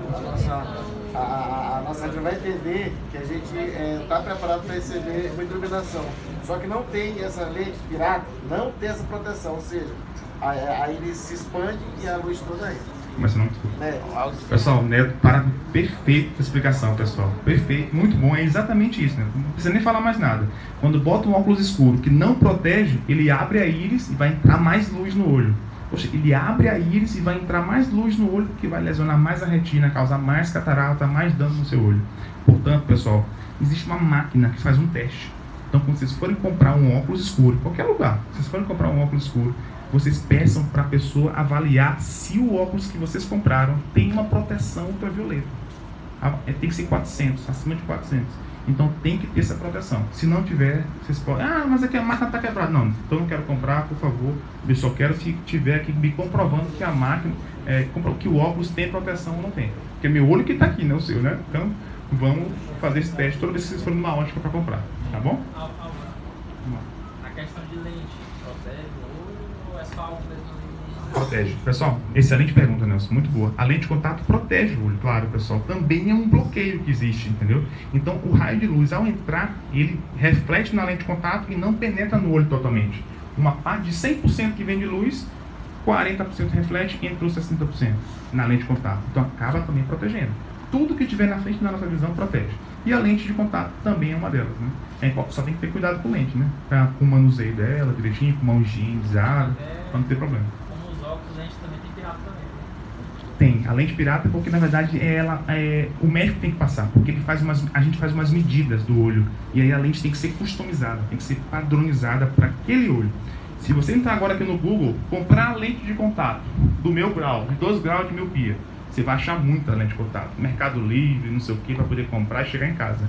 Speaker 2: a nossa gente vai entender que a gente está preparado para receber uma iluminação. Só que não tem essa lente pirata, não tem essa proteção, ou seja, aí ele se expande e a luz toda entra.
Speaker 1: Mas não. Pessoal, Neto, perfeita explicação, pessoal. Perfeito, muito bom, é exatamente isso, né? Não precisa nem falar mais nada. Quando bota um óculos escuro que não protege, ele abre a íris e vai entrar mais luz no olho. Poxa, ele abre a íris e vai entrar mais luz no olho, que vai lesionar mais a retina, causar mais catarata, mais dano no seu olho. Portanto, pessoal, existe uma máquina que faz um teste. Então, quando vocês forem comprar um óculos escuro, em qualquer lugar, vocês forem comprar um óculos escuro, vocês peçam para a pessoa avaliar se o óculos que vocês compraram tem uma proteção ultravioleta. Tem que ser 400, acima de 400. Então tem que ter essa proteção. Se não tiver, vocês podem... Ah, mas aqui a máquina está quebrada. Não, então não quero comprar, por favor. Eu só quero se tiver aqui me comprovando que a máquina, que o óculos tem proteção ou não tem. Porque é meu olho que está aqui, não o seu, né? Então vamos fazer esse teste toda vez que vocês forem numa ótica para comprar. Tá bom?
Speaker 4: A questão de lente protege o olho ou é só algo mesmo?
Speaker 1: Protege. Pessoal, excelente pergunta, Nelson, muito boa. A lente de contato protege o olho, claro, pessoal. Também é um bloqueio que existe, entendeu? Então, o raio de luz, ao entrar, ele reflete na lente de contato e não penetra no olho totalmente. Uma parte de 100% que vem de luz, 40% reflete e entrou 60% na lente de contato. Então, acaba também protegendo. Tudo que tiver na frente da nossa visão protege. E a lente de contato também é uma delas, né? Só tem que ter cuidado com lente, né? Com o manuseio dela direitinho, com uma higienizada, para não ter problema.
Speaker 4: A lente também tem pirata também, né?
Speaker 1: Tem, a lente pirata porque na verdade o médico tem que passar, porque a gente faz umas medidas do olho e aí a lente tem que ser customizada, tem que ser padronizada para aquele olho. Se você entrar agora aqui no Google, comprar a lente de contato do meu grau, de 12 graus de miopia, você vai achar muita lente de contato, Mercado Livre, não sei o que, para poder comprar e chegar em casa.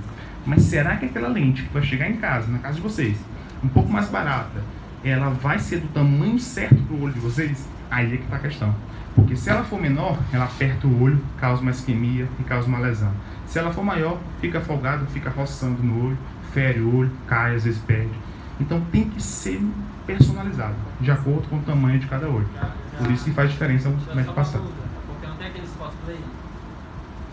Speaker 1: Mas será que aquela lente que vai chegar em casa, na casa de vocês, um pouco mais barata, ela vai ser do tamanho certo para o olho de vocês? Aí é que está a questão. Porque se ela for menor, ela aperta o olho, causa uma isquemia e causa uma lesão. Se ela for maior, fica folgado, fica roçando no olho, fere o olho, cai, às vezes perde. Então tem que ser personalizado, de acordo com o tamanho de cada olho. Por isso que faz diferença o médico passar.
Speaker 4: Porque não tem aqueles cosplay.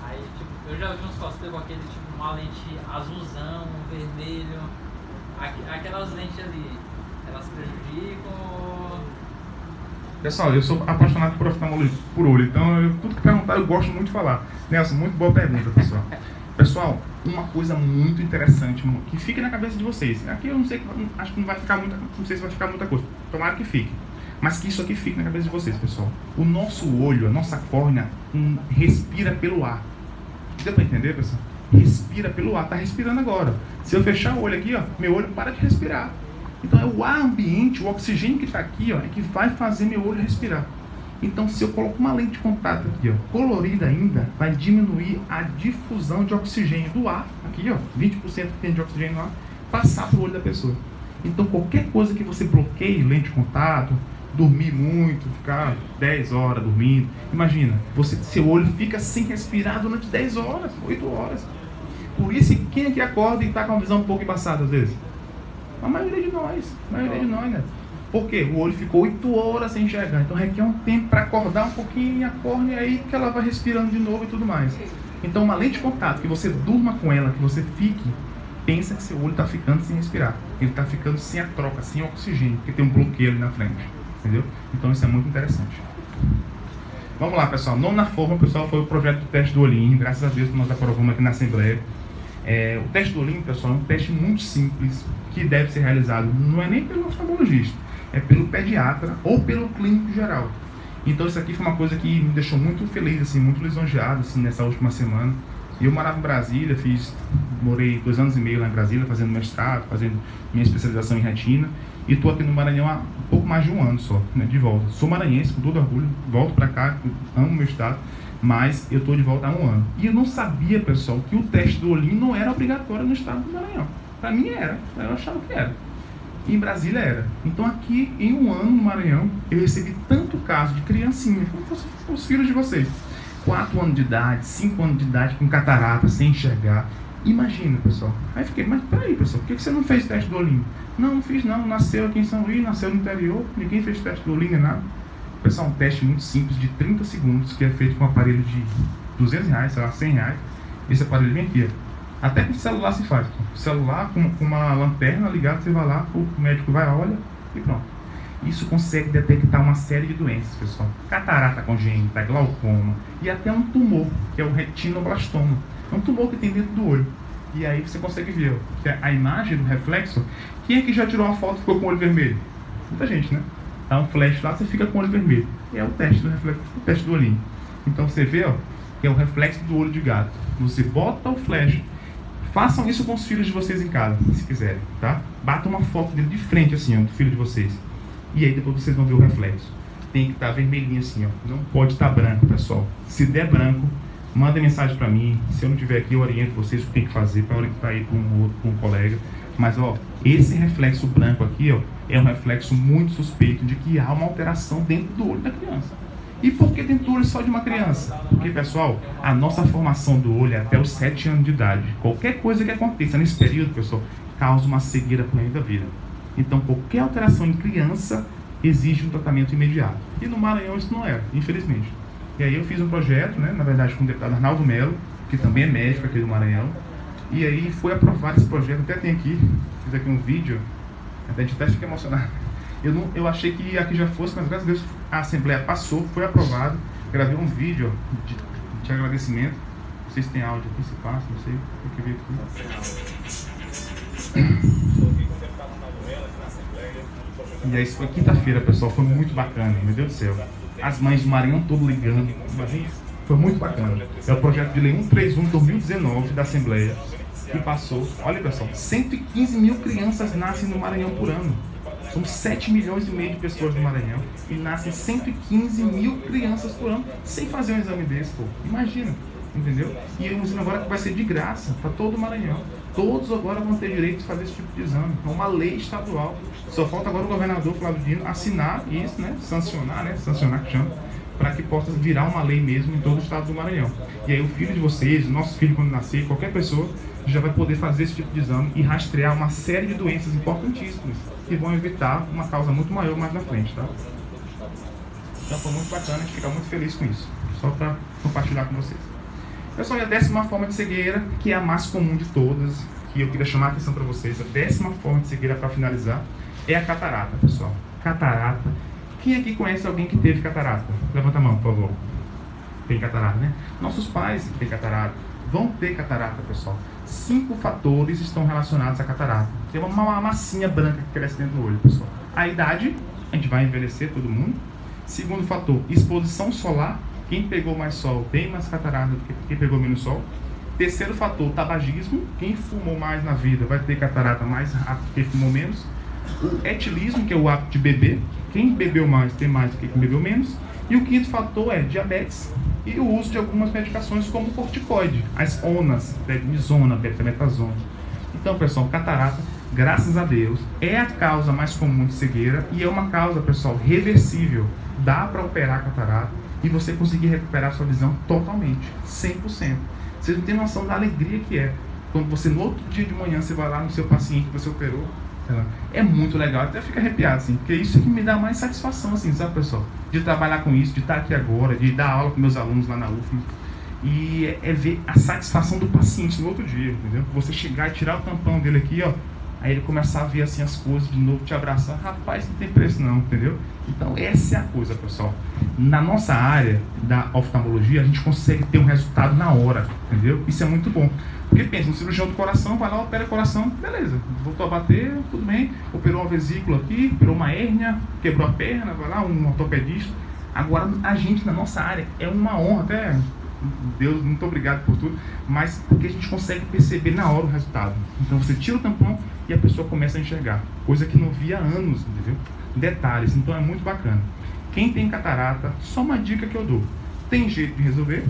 Speaker 4: Aí, tipo, eu já vi uns cosplay com aquele tipo, uma lente azulzão, vermelho. Aquelas lentes ali, elas prejudicam.
Speaker 1: Pessoal, eu sou apaixonado por oftalmologia, por olho, então tudo que perguntar eu gosto muito de falar. Nelson, muito boa pergunta, pessoal. Pessoal, uma coisa muito interessante que fica na cabeça de vocês. Aqui eu não sei, acho que não vai ficar muita, não sei se vai ficar muita coisa. Tomara que fique. Mas que isso aqui fique na cabeça de vocês, pessoal. O nosso olho, a nossa córnea, respira pelo ar. Deu pra entender, pessoal? Respira pelo ar, tá respirando agora. Se eu fechar o olho aqui, ó, meu olho para de respirar. Então é o ar ambiente, o oxigênio que está aqui, ó, é que vai fazer meu olho respirar. Então se eu coloco uma lente de contato aqui, ó, colorida ainda, vai diminuir a difusão de oxigênio do ar, aqui ó, 20% que tem de oxigênio no ar, passar para o olho da pessoa. Então qualquer coisa que você bloqueie, lente de contato, dormir muito, ficar 10 horas dormindo, imagina, seu olho fica sem respirar durante 10 horas, 8 horas. Por isso quem aqui acorda e está com a visão um pouco embaçada às vezes? A maioria de nós, né? Porque o olho ficou 8 horas sem enxergar, então requer um tempo para acordar um pouquinho a córnea aí que ela vai respirando de novo e tudo mais. Então uma lente de contato, que você durma com ela, que você fique, pensa que seu olho está ficando sem respirar, ele está ficando sem a troca, sem oxigênio, porque tem um bloqueio ali na frente, entendeu? Então isso é muito interessante. Vamos lá, pessoal, nona forma, pessoal, foi o projeto do teste do olhinho, graças a Deus que nós aprovamos aqui na Assembleia. O teste do olhinho, pessoal, é um teste muito simples que deve ser realizado, não é nem pelo oftalmologista, é pelo pediatra ou pelo clínico geral. Então isso aqui foi uma coisa que me deixou muito feliz, assim, muito lisonjeado assim, nessa última semana. Eu morava em Brasília, morei 2 anos e meio lá em Brasília, fazendo mestrado, fazendo minha especialização em retina, e estou aqui no Maranhão há um pouco mais de um ano só, né, de volta. Sou maranhense, com todo orgulho, volto para cá, amo meu estado, mas eu estou de volta há um ano. E eu não sabia, pessoal, que o teste do olhinho não era obrigatório no estado do Maranhão. Para mim era, eu achava que era. E em Brasília era. Então aqui, em um ano no Maranhão, eu recebi tanto caso de criancinha, como fossem os filhos de vocês. 4 anos de idade, 5 anos de idade, com catarata, sem enxergar. Imagina, pessoal. Aí fiquei, mas peraí, pessoal, por que você não fez teste do olhinho? Não fiz não, nasceu aqui em São Luís, nasceu no interior, ninguém fez teste do olhinho nem nada. Pessoal, um teste muito simples, de 30 segundos, que é feito com um aparelho de R$200, sei lá, R$100. Esse aparelho vem aqui, ó. Até com o celular se faz. O celular com uma lanterna ligada, você vai lá, o médico vai, olha e pronto. Isso consegue detectar uma série de doenças, pessoal. Catarata congênita, glaucoma e até um tumor, que é o retinoblastoma. É um tumor que tem dentro do olho. E aí você consegue ver, ó, a imagem do reflexo. Quem é que já tirou uma foto e ficou com o olho vermelho? Muita gente, né? Tá um flash lá, você fica com o olho vermelho. É o teste do reflexo, o teste do olhinho. Então você vê, ó, que é o reflexo do olho de gato. Você bota o flash. Façam isso com os filhos de vocês em casa, se quiserem, tá? Bata uma foto dele de frente, assim, ó, do filho de vocês. E aí depois vocês vão ver o reflexo. Tem que estar vermelhinho assim, ó. Não pode estar branco, pessoal. Se der branco, manda mensagem para mim. Se eu não estiver aqui, eu oriento vocês o que tem que fazer para orientar aí com um colega. Mas, ó, esse reflexo branco aqui, ó, é um reflexo muito suspeito de que há uma alteração dentro do olho da criança. E por que dentro do olho só de uma criança? Porque, pessoal, a nossa formação do olho é até os 7 anos de idade. Qualquer coisa que aconteça nesse período, pessoal, causa uma cegueira por resto da vida. Então, qualquer alteração em criança exige um tratamento imediato. E no Maranhão isso não era, infelizmente. E aí eu fiz um projeto, né, na verdade com o deputado Arnaldo Melo, que também é médico aqui do Maranhão. E aí foi aprovado esse projeto, até tem aqui, fiz aqui um vídeo, a gente até fica emocionado. Eu achei que aqui já fosse, mas graças a Deus a Assembleia passou, foi aprovado. Gravei um vídeo de agradecimento. Não sei se tem áudio aqui, se passa, não sei. Tem que ver aqui. E aí isso foi quinta-feira, pessoal. Foi muito bacana, meu Deus do céu. As mães do Maranhão todo ligando. Foi muito bacana. É o projeto de lei 131/2019 da Assembleia que passou. Olha, pessoal, 115 mil crianças nascem no Maranhão por ano. São 7 milhões e meio de pessoas no Maranhão e nascem 115 mil crianças por ano sem fazer um exame desse, pô. Imagina, entendeu? E um exame agora que vai ser de graça para todo o Maranhão. Todos agora vão ter direito de fazer esse tipo de exame. É uma lei estadual. Só falta agora o governador Flávio Dino assinar isso, né? Sancionar que chama, para que possa virar uma lei mesmo em todo o estado do Maranhão. E aí o filho de vocês, o nosso filho quando nascer, qualquer pessoa, já vai poder fazer esse tipo de exame e rastrear uma série de doenças importantíssimas que vão evitar uma causa muito maior mais na frente, tá? Então foi muito bacana, a gente fica muito feliz com isso. Só para compartilhar com vocês. Pessoal, e a 10ª forma de cegueira, que é a mais comum de todas, que eu queria chamar a atenção para vocês, a 10ª forma de cegueira para finalizar, é a catarata, pessoal. Catarata. Quem aqui conhece alguém que teve catarata? Levanta a mão, por favor. Tem catarata, né? Nossos pais têm catarata. Vão ter catarata, pessoal. 5 fatores estão relacionados à catarata. Tem uma massinha branca que cresce dentro do olho, pessoal. A idade, a gente vai envelhecer, todo mundo. Segundo fator, exposição solar. Quem pegou mais sol tem mais catarata do que quem pegou menos sol. Terceiro fator, tabagismo. Quem fumou mais na vida vai ter catarata mais rápido que quem fumou menos. O etilismo, que é o hábito de beber. Quem bebeu mais tem mais do que quem bebeu menos. E o quinto fator é diabetes e o uso de algumas medicações como o corticoide, as ONAs, prednisona, betamethasona. Então, pessoal, catarata, graças a Deus, é a causa mais comum de cegueira e é uma causa, pessoal, reversível. Dá para operar a catarata e você conseguir recuperar sua visão totalmente, 100%. Vocês não têm noção da alegria que é quando você, no outro dia de manhã, você vai lá no seu paciente que você operou. É muito legal, até fica arrepiado, assim, porque isso que me dá mais satisfação, assim, sabe, pessoal? De trabalhar com isso, de estar aqui agora, de dar aula com meus alunos lá na UFM. E é ver a satisfação do paciente no outro dia, entendeu? Você chegar e tirar o tampão dele aqui, ó, aí ele começar a ver, assim, as coisas de novo, te abraçar. Rapaz, não tem preço não, entendeu? Então, essa é a coisa, pessoal. Na nossa área da oftalmologia, a gente consegue ter um resultado na hora, entendeu? Isso é muito bom. Porque pensa, um cirurgião do coração vai lá, opera o coração, beleza, voltou a bater, tudo bem, operou uma vesícula aqui, operou uma hérnia, quebrou a perna, vai lá, um ortopedista. Agora, a gente na nossa área, é uma honra, até, Deus, muito obrigado por tudo, mas porque a gente consegue perceber na hora o resultado. Então você tira o tampão e a pessoa começa a enxergar, coisa que não via há anos, entendeu? Detalhes, então é muito bacana. Quem tem catarata, só uma dica que eu dou, tem jeito de resolver?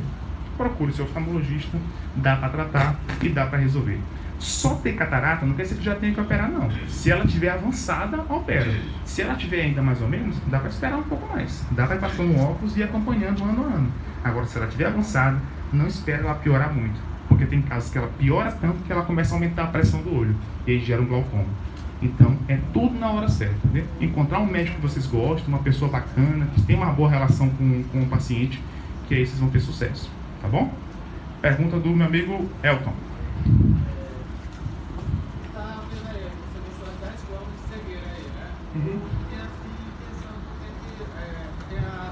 Speaker 1: Procure seu oftalmologista, dá para tratar e dá para resolver. Só ter catarata não quer dizer que já tenha que operar, não. Se ela tiver avançada, opera. Se ela tiver ainda mais ou menos, dá para esperar um pouco mais. Dá para ir passando óculos e ir acompanhando ano a ano. Agora, se ela tiver avançada, não espera ela piorar muito. Porque tem casos que ela piora tanto que ela começa a aumentar a pressão do olho. E aí gera um glaucoma. Então, é tudo na hora certa, né? Encontrar um médico que vocês gostam, uma pessoa bacana, que tem uma boa relação com o paciente, que aí vocês vão ter sucesso. Tá bom? Pergunta do meu amigo Elton.
Speaker 4: Tá vendo aí, você mostrou as 10 formas de cegueira aí, né?
Speaker 1: Uhum.
Speaker 4: E assim, pensando porque tem a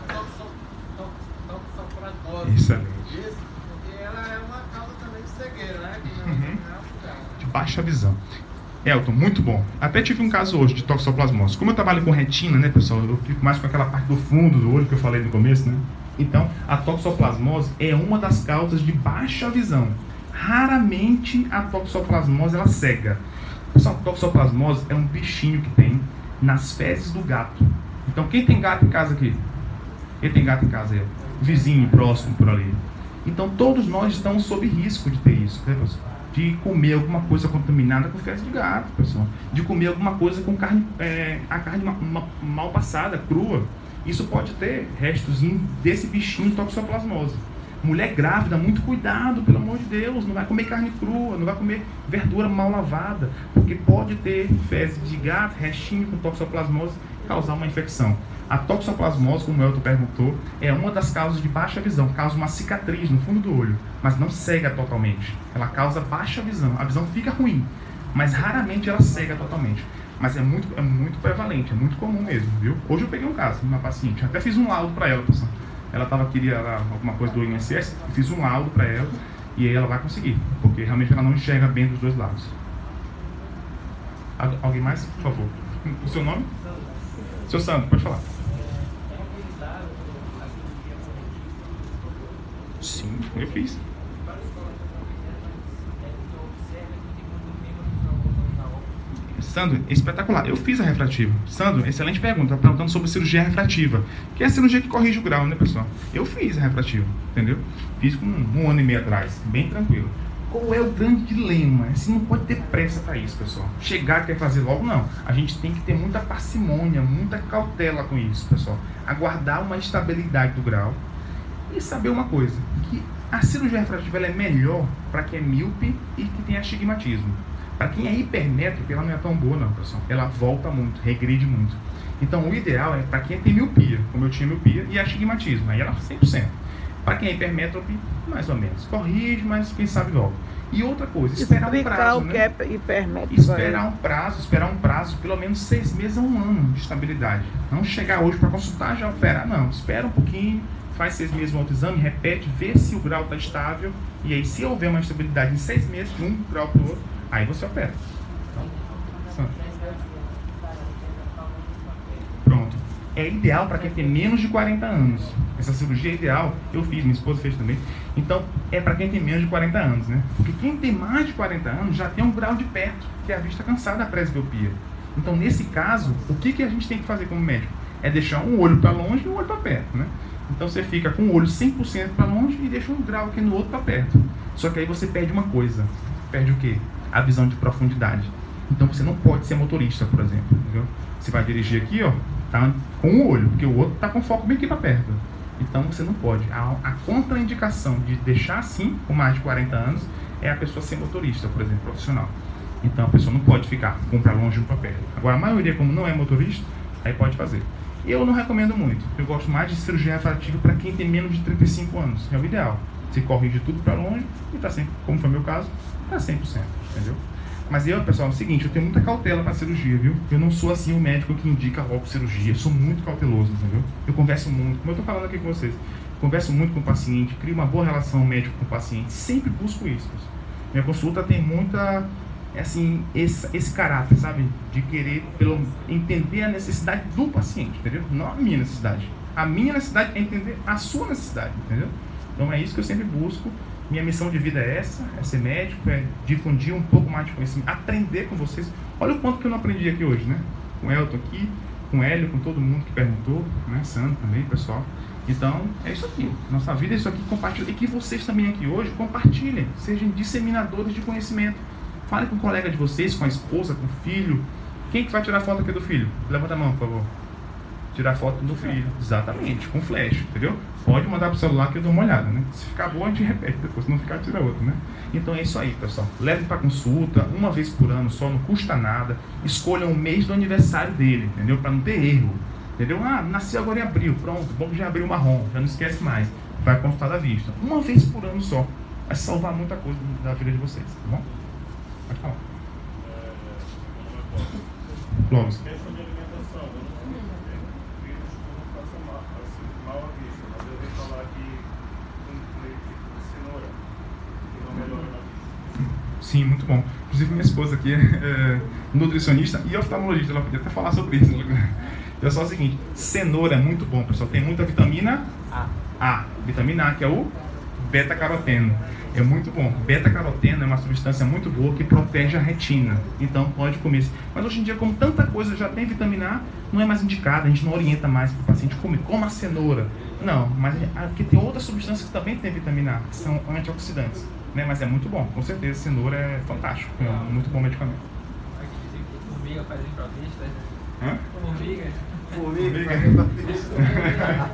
Speaker 4: toxoplasmose.
Speaker 1: Excelente.
Speaker 4: Isso, porque ela é uma causa também de cegueira, né? Que não,
Speaker 1: Uhum.
Speaker 4: não é um lugar.
Speaker 1: De baixa visão. Elton, muito bom. Até tive um caso hoje de toxoplasmose. Como eu trabalho com retina, né, pessoal, eu fico mais com aquela parte do fundo do olho que eu falei no começo, né? Então, a toxoplasmose é uma das causas de baixa visão. Raramente a toxoplasmose ela cega. Pessoal, a toxoplasmose é um bichinho que tem nas fezes do gato. Então, quem tem gato em casa aqui? Quem tem gato em casa aí? Vizinho, próximo, por ali. Então, todos nós estamos sob risco de ter isso, né, pessoal? De comer alguma coisa contaminada com fezes de gato, pessoal. De comer alguma coisa com carne, a carne mal passada, crua. Isso pode ter restos desse bichinho toxoplasmose. Mulher grávida, muito cuidado, pelo amor de Deus. Não vai comer carne crua, não vai comer verdura mal lavada, porque pode ter fezes de gato, restinho com toxoplasmose, causar uma infecção. A toxoplasmose, como o Elton perguntou, é uma das causas de baixa visão. Causa uma cicatriz no fundo do olho, mas não cega totalmente. Ela causa baixa visão. A visão fica ruim, mas raramente ela cega totalmente. Mas é muito prevalente, é muito comum mesmo, viu? Hoje eu peguei um caso de uma paciente, até fiz um laudo para ela, pessoal. Ela queria alguma coisa do INSS, eu fiz um laudo para ela e aí ela vai conseguir, porque realmente ela não enxerga bem dos dois lados. Alguém mais, por favor? O seu nome? Seu Sandro, pode falar. Sim, eu fiz. Sandro, espetacular. Eu fiz a refrativa. Sandro, excelente pergunta. Está perguntando sobre cirurgia refrativa, que é a cirurgia que corrige o grau, né, pessoal? Eu fiz a refrativa, entendeu? Fiz com um ano e meio atrás, bem tranquilo. Qual é o grande dilema? Você não pode ter pressa para isso, pessoal. Chegar, quer fazer logo, não. A gente tem que ter muita parcimônia, muita cautela com isso, pessoal. Aguardar uma estabilidade do grau e saber uma coisa, que a cirurgia refrativa ela é melhor para quem é míope e que tem astigmatismo. Para quem é hipermétrope, ela não é tão boa não, pessoal. Ela volta muito, regride muito. Então, o ideal é para quem tem miopia, como eu tinha miopia, e astigmatismo. Aí ela 100%. Para quem é hipermétrope, mais ou menos. Corrige, mas quem sabe volta. E outra coisa, esperar um prazo, né?
Speaker 5: É hipermétrope.
Speaker 1: Esperar um prazo, pelo menos 6 meses a 1 ano de estabilidade. Não chegar hoje para consultar já operar, não. Espera um pouquinho, faz 6 meses um autoexame, repete, vê se o grau está estável. E aí, se houver uma estabilidade em 6 meses, de um grau para o outro, aí você opera. Pronto. É ideal para quem tem menos de 40 anos. Essa cirurgia é ideal. Eu fiz, minha esposa fez também. Então, é para quem tem menos de 40 anos, né? Porque quem tem mais de 40 anos já tem um grau de perto, que é a vista cansada da presbiopia. Então, nesse caso, o que a gente tem que fazer como médico? É deixar um olho para longe e um olho para perto, né? Então, você fica com o olho 100% para longe e deixa um grau aqui no outro para perto. Só que aí você perde uma coisa. Perde o quê? A visão de profundidade. Então você não pode ser motorista, por exemplo, entendeu? Você vai dirigir aqui, ó, tá com um olho, porque o outro tá com foco bem aqui para perto. Então você não pode. A contraindicação de deixar assim, com mais de 40 anos, é a pessoa ser motorista, por exemplo, profissional. Então a pessoa não pode ficar com um para longe e um para perto. Agora a maioria, como não é motorista, aí pode fazer. Eu não recomendo muito. Eu gosto mais de cirurgia refrativa para quem tem menos de 35 anos. É o ideal. Você corrige tudo para longe e tá sempre, como foi o meu caso, tá 100%, entendeu? Mas eu, pessoal, é o seguinte, eu tenho muita cautela para cirurgia, viu? Eu não sou assim o médico que indica logo cirurgia, eu sou muito cauteloso, entendeu? Eu converso muito, como eu tô falando aqui com vocês, converso muito com o paciente, crio uma boa relação médico com o paciente, sempre busco isso, pessoal. Minha consulta tem muita, assim, esse caráter, sabe? De querer entender a necessidade do paciente, entendeu? Não a minha necessidade. A minha necessidade é entender a sua necessidade, entendeu? Então é isso que eu sempre busco. Minha missão de vida é essa, é ser médico, é difundir um pouco mais de conhecimento, aprender com vocês. Olha o quanto que eu não aprendi aqui hoje, né? Com o Elton aqui, com o Hélio, com todo mundo que perguntou, né? Sandro também, pessoal. Então, é isso aqui. Nossa vida é isso aqui, compartilha. E que vocês também aqui hoje compartilhem, sejam disseminadores de conhecimento. Fale com o colega de vocês, com a esposa, com o filho. Quem que vai tirar foto aqui do filho? Levanta a mão, por favor. Tirar foto do filho, exatamente, com flash, entendeu? Pode mandar pro celular que eu dou uma olhada, né? Se ficar boa, a gente repete depois, se não ficar, tira outro, né? Então é isso aí, pessoal. Leve para consulta, uma vez por ano só, não custa nada. Escolha um mês do aniversário dele, entendeu? Para não ter erro, entendeu? Ah, nasceu agora em abril, pronto, bom que já abriu marrom, já não esquece mais. Vai consultar da vista. Uma vez por ano só. Vai salvar muita coisa da vida de vocês, tá bom? Pode falar. Clóvis. Sim, muito bom. Inclusive minha esposa aqui é nutricionista e oftalmologista, ela podia até falar sobre isso. É só o seguinte, cenoura é muito bom, pessoal. Tem muita vitamina A. Vitamina A, que é o beta-caroteno. É muito bom. Beta-caroteno é uma substância muito boa que protege a retina. Então pode comer. Mas hoje em dia, como tanta coisa já tem vitamina A, não é mais indicada. A gente não orienta mais para o paciente comer. Coma a cenoura. Não, mas aqui tem outras substâncias que também tem vitamina A, que são antioxidantes. Né? Mas é muito bom. Com certeza, cenoura é fantástico. É um muito bom medicamento.
Speaker 4: Aqui dizem que formiga faz bem pra vista.
Speaker 1: Hã?
Speaker 2: Formiga faz bem pra vista.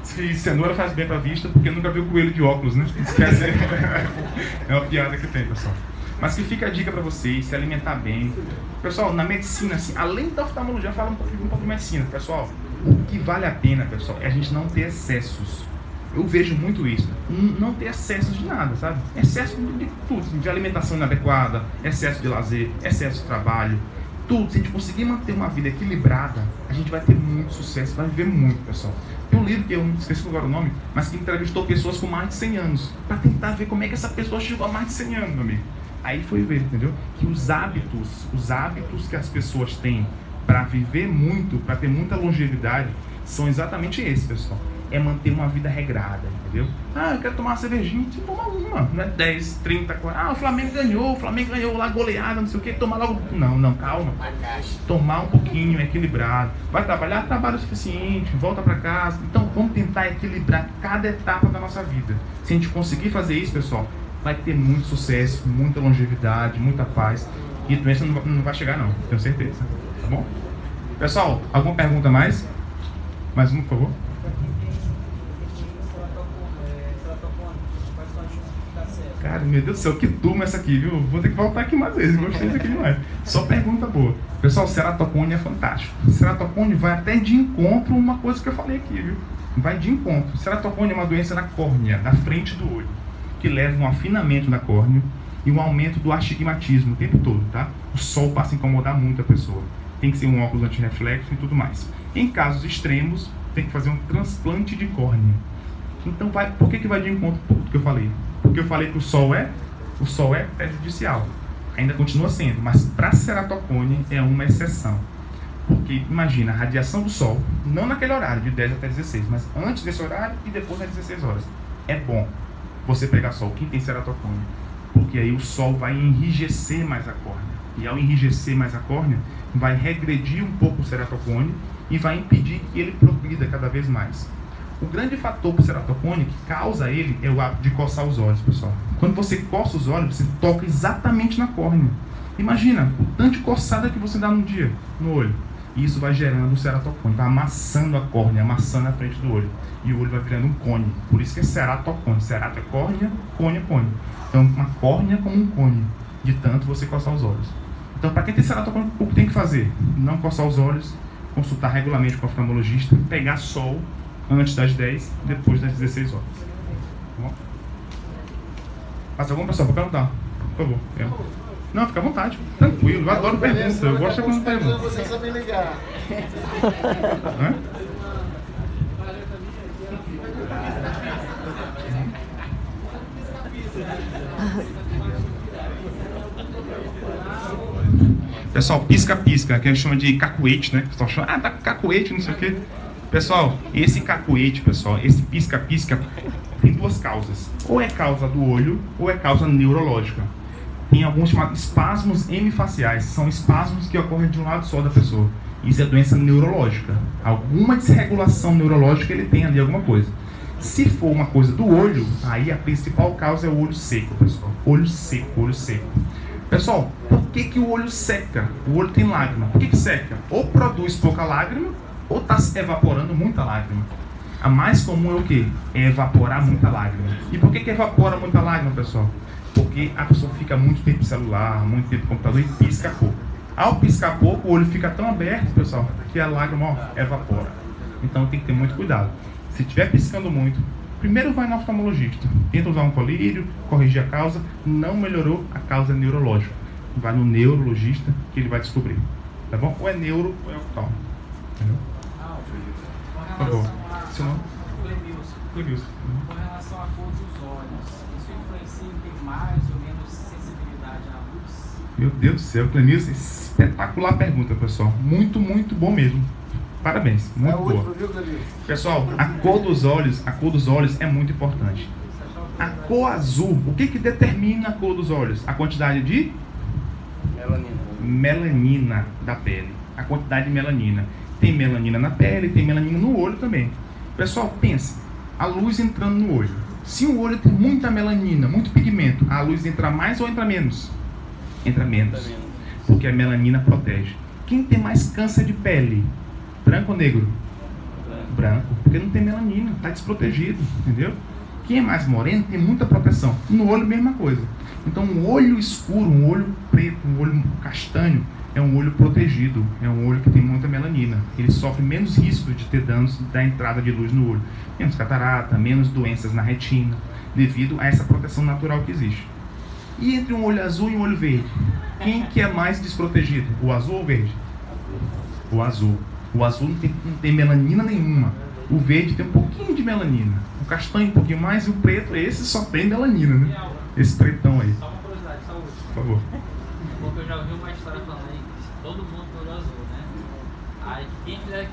Speaker 1: Se cenoura faz bem pra vista, porque nunca viu coelho de óculos, né? Esquece. É uma piada que tem, pessoal. Mas que fica a dica pra vocês, se alimentar bem. Pessoal, na medicina, assim, além da oftalmologia, fala um pouco de medicina. Pessoal, o que vale a pena, pessoal, é a gente não ter excessos. Eu vejo muito isso. Não ter excessos de nada, sabe? Excesso de tudo. De alimentação inadequada, excesso de lazer, excesso de trabalho. Tudo. Se a gente conseguir manter uma vida equilibrada, a gente vai ter muito sucesso, vai viver muito, pessoal. Tem um livro que eu não esqueci agora o nome, mas que entrevistou pessoas com mais de 100 anos, para tentar ver como é que essa pessoa chegou a mais de 100 anos, meu amigo. Aí foi ver, entendeu? Que os hábitos que as pessoas têm para viver muito, para ter muita longevidade, são exatamente esses, pessoal. É manter uma vida regrada, entendeu? Ah, eu quero tomar uma cervejinha, você toma uma, não é 10, 30, 40. Ah, o Flamengo ganhou lá goleada, não sei o que, tomar logo. Não, calma. Tomar um pouquinho, equilibrado. Vai trabalhar, trabalho o suficiente, volta para casa. Então vamos tentar equilibrar cada etapa da nossa vida. Se a gente conseguir fazer isso, pessoal, vai ter muito sucesso, muita longevidade, muita paz. E a doença não vai chegar não, tenho certeza. Tá bom? Pessoal, alguma pergunta mais? Mais uma, por favor. Cara, meu Deus do céu, que turma essa aqui, viu? Vou ter que voltar aqui mais vezes, gostei disso aqui demais. Só pergunta boa. Pessoal, ceratocone é fantástico. Ceratocone vai até de encontro uma coisa que eu falei aqui, viu? Vai de encontro. Ceratocone é uma doença na córnea, na frente do olho, que leva um afinamento da córnea e um aumento do astigmatismo o tempo todo, tá? O sol passa a incomodar muito a pessoa. Tem que ser um óculos antirreflexo e tudo mais. Em casos extremos, tem que fazer um transplante de córnea. Então, por que vai de encontro com tudo que eu falei? Porque eu falei que o sol é prejudicial. Ainda continua sendo, mas para ceratocone é uma exceção. Porque, imagina, a radiação do sol, não naquele horário, de 10 até 16, mas antes desse horário e depois das 16 horas. É bom você pegar sol, quem tem ceratocone. Porque aí o sol vai enrijecer mais a córnea. E ao enrijecer mais a córnea, vai regredir um pouco o ceratocone e vai impedir que ele progrida cada vez mais. O grande fator para o ceratocone que causa ele é o hábito de coçar os olhos, pessoal. Quando você coça os olhos, você toca exatamente na córnea. Imagina o tanto de coçada que você dá no dia, no olho. E isso vai gerando o ceratocone, vai amassando a córnea, amassando a frente do olho. E o olho vai virando um cone. Por isso que é ceratocone. Cerato é córnea, cone é cone. Então, uma córnea como um cone, de tanto você coçar os olhos. Então, para quem tem ceratocone, o que tem que fazer? Não coçar os olhos, consultar regularmente com o oftalmologista, pegar sol antes das 10, depois das 16 horas. Tá bom? Passa alguma pessoa para perguntar? Por favor. Não, fica à vontade. Tranquilo. Eu adoro perguntas. Eu gosto de quando pergunta.
Speaker 2: Você sabe ligar.
Speaker 1: Hã? Pessoal, pisca-pisca, que a gente chama de cacuete, né? O pessoal chama, tá com cacuete, não sei o quê. Pessoal, esse cacuete, pessoal, esse pisca-pisca tem duas causas. Ou é causa do olho, ou é causa neurológica. Tem alguns chamados espasmos hemifaciais, são espasmos que ocorrem de um lado só da pessoa. Isso é doença neurológica. Alguma desregulação neurológica ele tem ali, alguma coisa. Se for uma coisa do olho, aí a principal causa é o olho seco, pessoal. Olho seco, olho seco. Pessoal, por que o olho seca? O olho tem lágrima. Por que seca? Ou produz pouca lágrima, ou está evaporando muita lágrima. A mais comum é o quê? É evaporar muita lágrima. E por que evapora muita lágrima, pessoal? Porque a pessoa fica muito tempo no celular, muito tempo no computador e pisca pouco. Ao piscar pouco, o olho fica tão aberto, pessoal, que a lágrima evapora. Então tem que ter muito cuidado. Se estiver piscando muito, primeiro vai no oftalmologista. Tenta usar um colírio, corrigir a causa. Não melhorou, a causa é neurológica. Vai no neurologista que ele vai descobrir. Tá bom? Ou é neuro ou é oftalmo. Entendeu? Por favor. Se não... Clemilson.
Speaker 4: Com relação à cor dos olhos, isso influencia em ter mais ou menos sensibilidade à luz?
Speaker 1: Meu Deus do céu, Clemilson, espetacular pergunta, pessoal. Muito, muito bom mesmo. Parabéns, muito boa.
Speaker 2: última, viu, Clemilson?
Speaker 1: Pessoal, a cor dos olhos é muito importante. A cor azul, o que determina a cor dos olhos? A quantidade de melanina da pele. A quantidade de melanina. Tem melanina na pele, tem melanina no olho também. Pessoal, pensa, a luz entrando no olho. Se o olho tem muita melanina, muito pigmento, a luz entra mais ou entra menos? Entra menos. Porque a melanina protege. Quem tem mais câncer de pele? Branco ou negro? Branco. Porque não tem melanina, está desprotegido, entendeu? Quem é mais moreno tem muita proteção. No olho, mesma coisa. Então, um olho escuro, um olho preto, um olho castanho, é um olho protegido. É um olho que tem muita melanina. Ele sofre menos risco de ter danos da entrada de luz no olho. Menos catarata, menos doenças na retina, devido a essa proteção natural que existe. E entre um olho azul e um olho verde? Quem que é mais desprotegido? O azul ou o verde? O azul. O azul não tem melanina nenhuma. O verde tem um pouquinho de melanina. O castanho um pouquinho mais e o preto, esse só tem melanina, né? Esse pretão aí.
Speaker 4: Só uma curiosidade, saúde.
Speaker 1: Por favor.
Speaker 4: Porque eu já ouvi uma história falando aí que todo mundo tem olho azul, né? Aí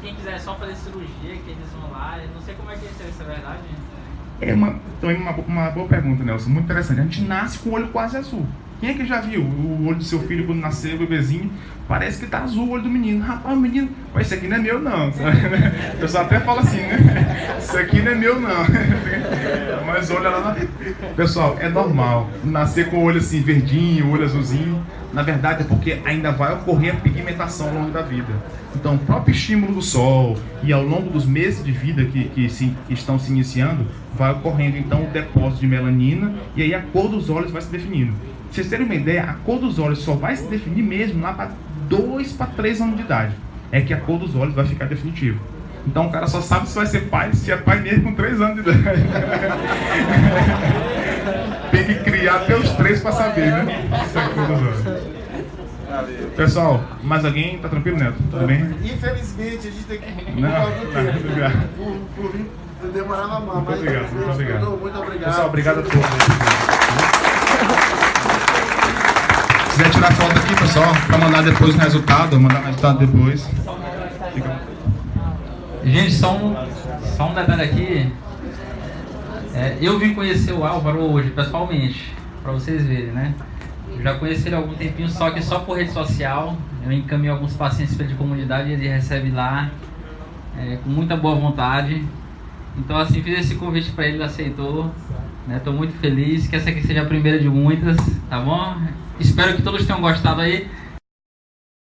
Speaker 4: quem quiser só fazer cirurgia, que eles vão lá, eu não sei como é que isso é verdade, gente.
Speaker 1: É uma boa pergunta, Nelson. Muito interessante. A gente nasce com o olho quase azul. Quem é que já viu o olho do seu filho quando nasceu, o bebezinho? Parece que tá azul o olho do menino. Rapaz, o menino, esse aqui não é meu não. O pessoal até fala assim, né? Isso aqui não é meu não. Mas olha lá. Pessoal, é normal nascer com o olho assim verdinho, o olho azulzinho. Na verdade é porque ainda vai ocorrer a pigmentação ao longo da vida. Então, o próprio estímulo do sol e ao longo dos meses de vida que estão se iniciando, vai ocorrendo então o depósito de melanina e aí a cor dos olhos vai se definindo. Pra vocês terem uma ideia, a cor dos olhos só vai se definir mesmo lá para 2 para 3 anos de idade. É que a cor dos olhos vai ficar definitiva. Então o cara só sabe se vai ser pai, se é pai mesmo com 3 anos de idade. Tem que criar até os 3 para saber, né? Isso é a cor dos olhos. Pessoal, mais alguém? Tá tranquilo, Neto? Tudo bem?
Speaker 2: Infelizmente, a gente tem que...
Speaker 1: Não, obrigado.
Speaker 2: Por demorar na mão,
Speaker 1: Muito
Speaker 2: mas...
Speaker 1: obrigado, muito obrigado.
Speaker 2: Muito obrigado.
Speaker 1: Pessoal, obrigado a todos. Se quiser tirar foto aqui, pessoal, para mandar depois o resultado, mandar o resultado depois.
Speaker 5: Gente, só um detalhe aqui. Eu vim conhecer o Álvaro hoje, pessoalmente, para vocês verem, né? Eu já conheci ele há algum tempinho, só que só por rede social. Eu encaminho alguns pacientes para de comunidade e ele recebe lá com muita boa vontade. Então, assim, fiz esse convite para ele, ele aceitou. Estou muito feliz, que essa aqui seja a primeira de muitas, tá bom? Espero que todos tenham gostado aí.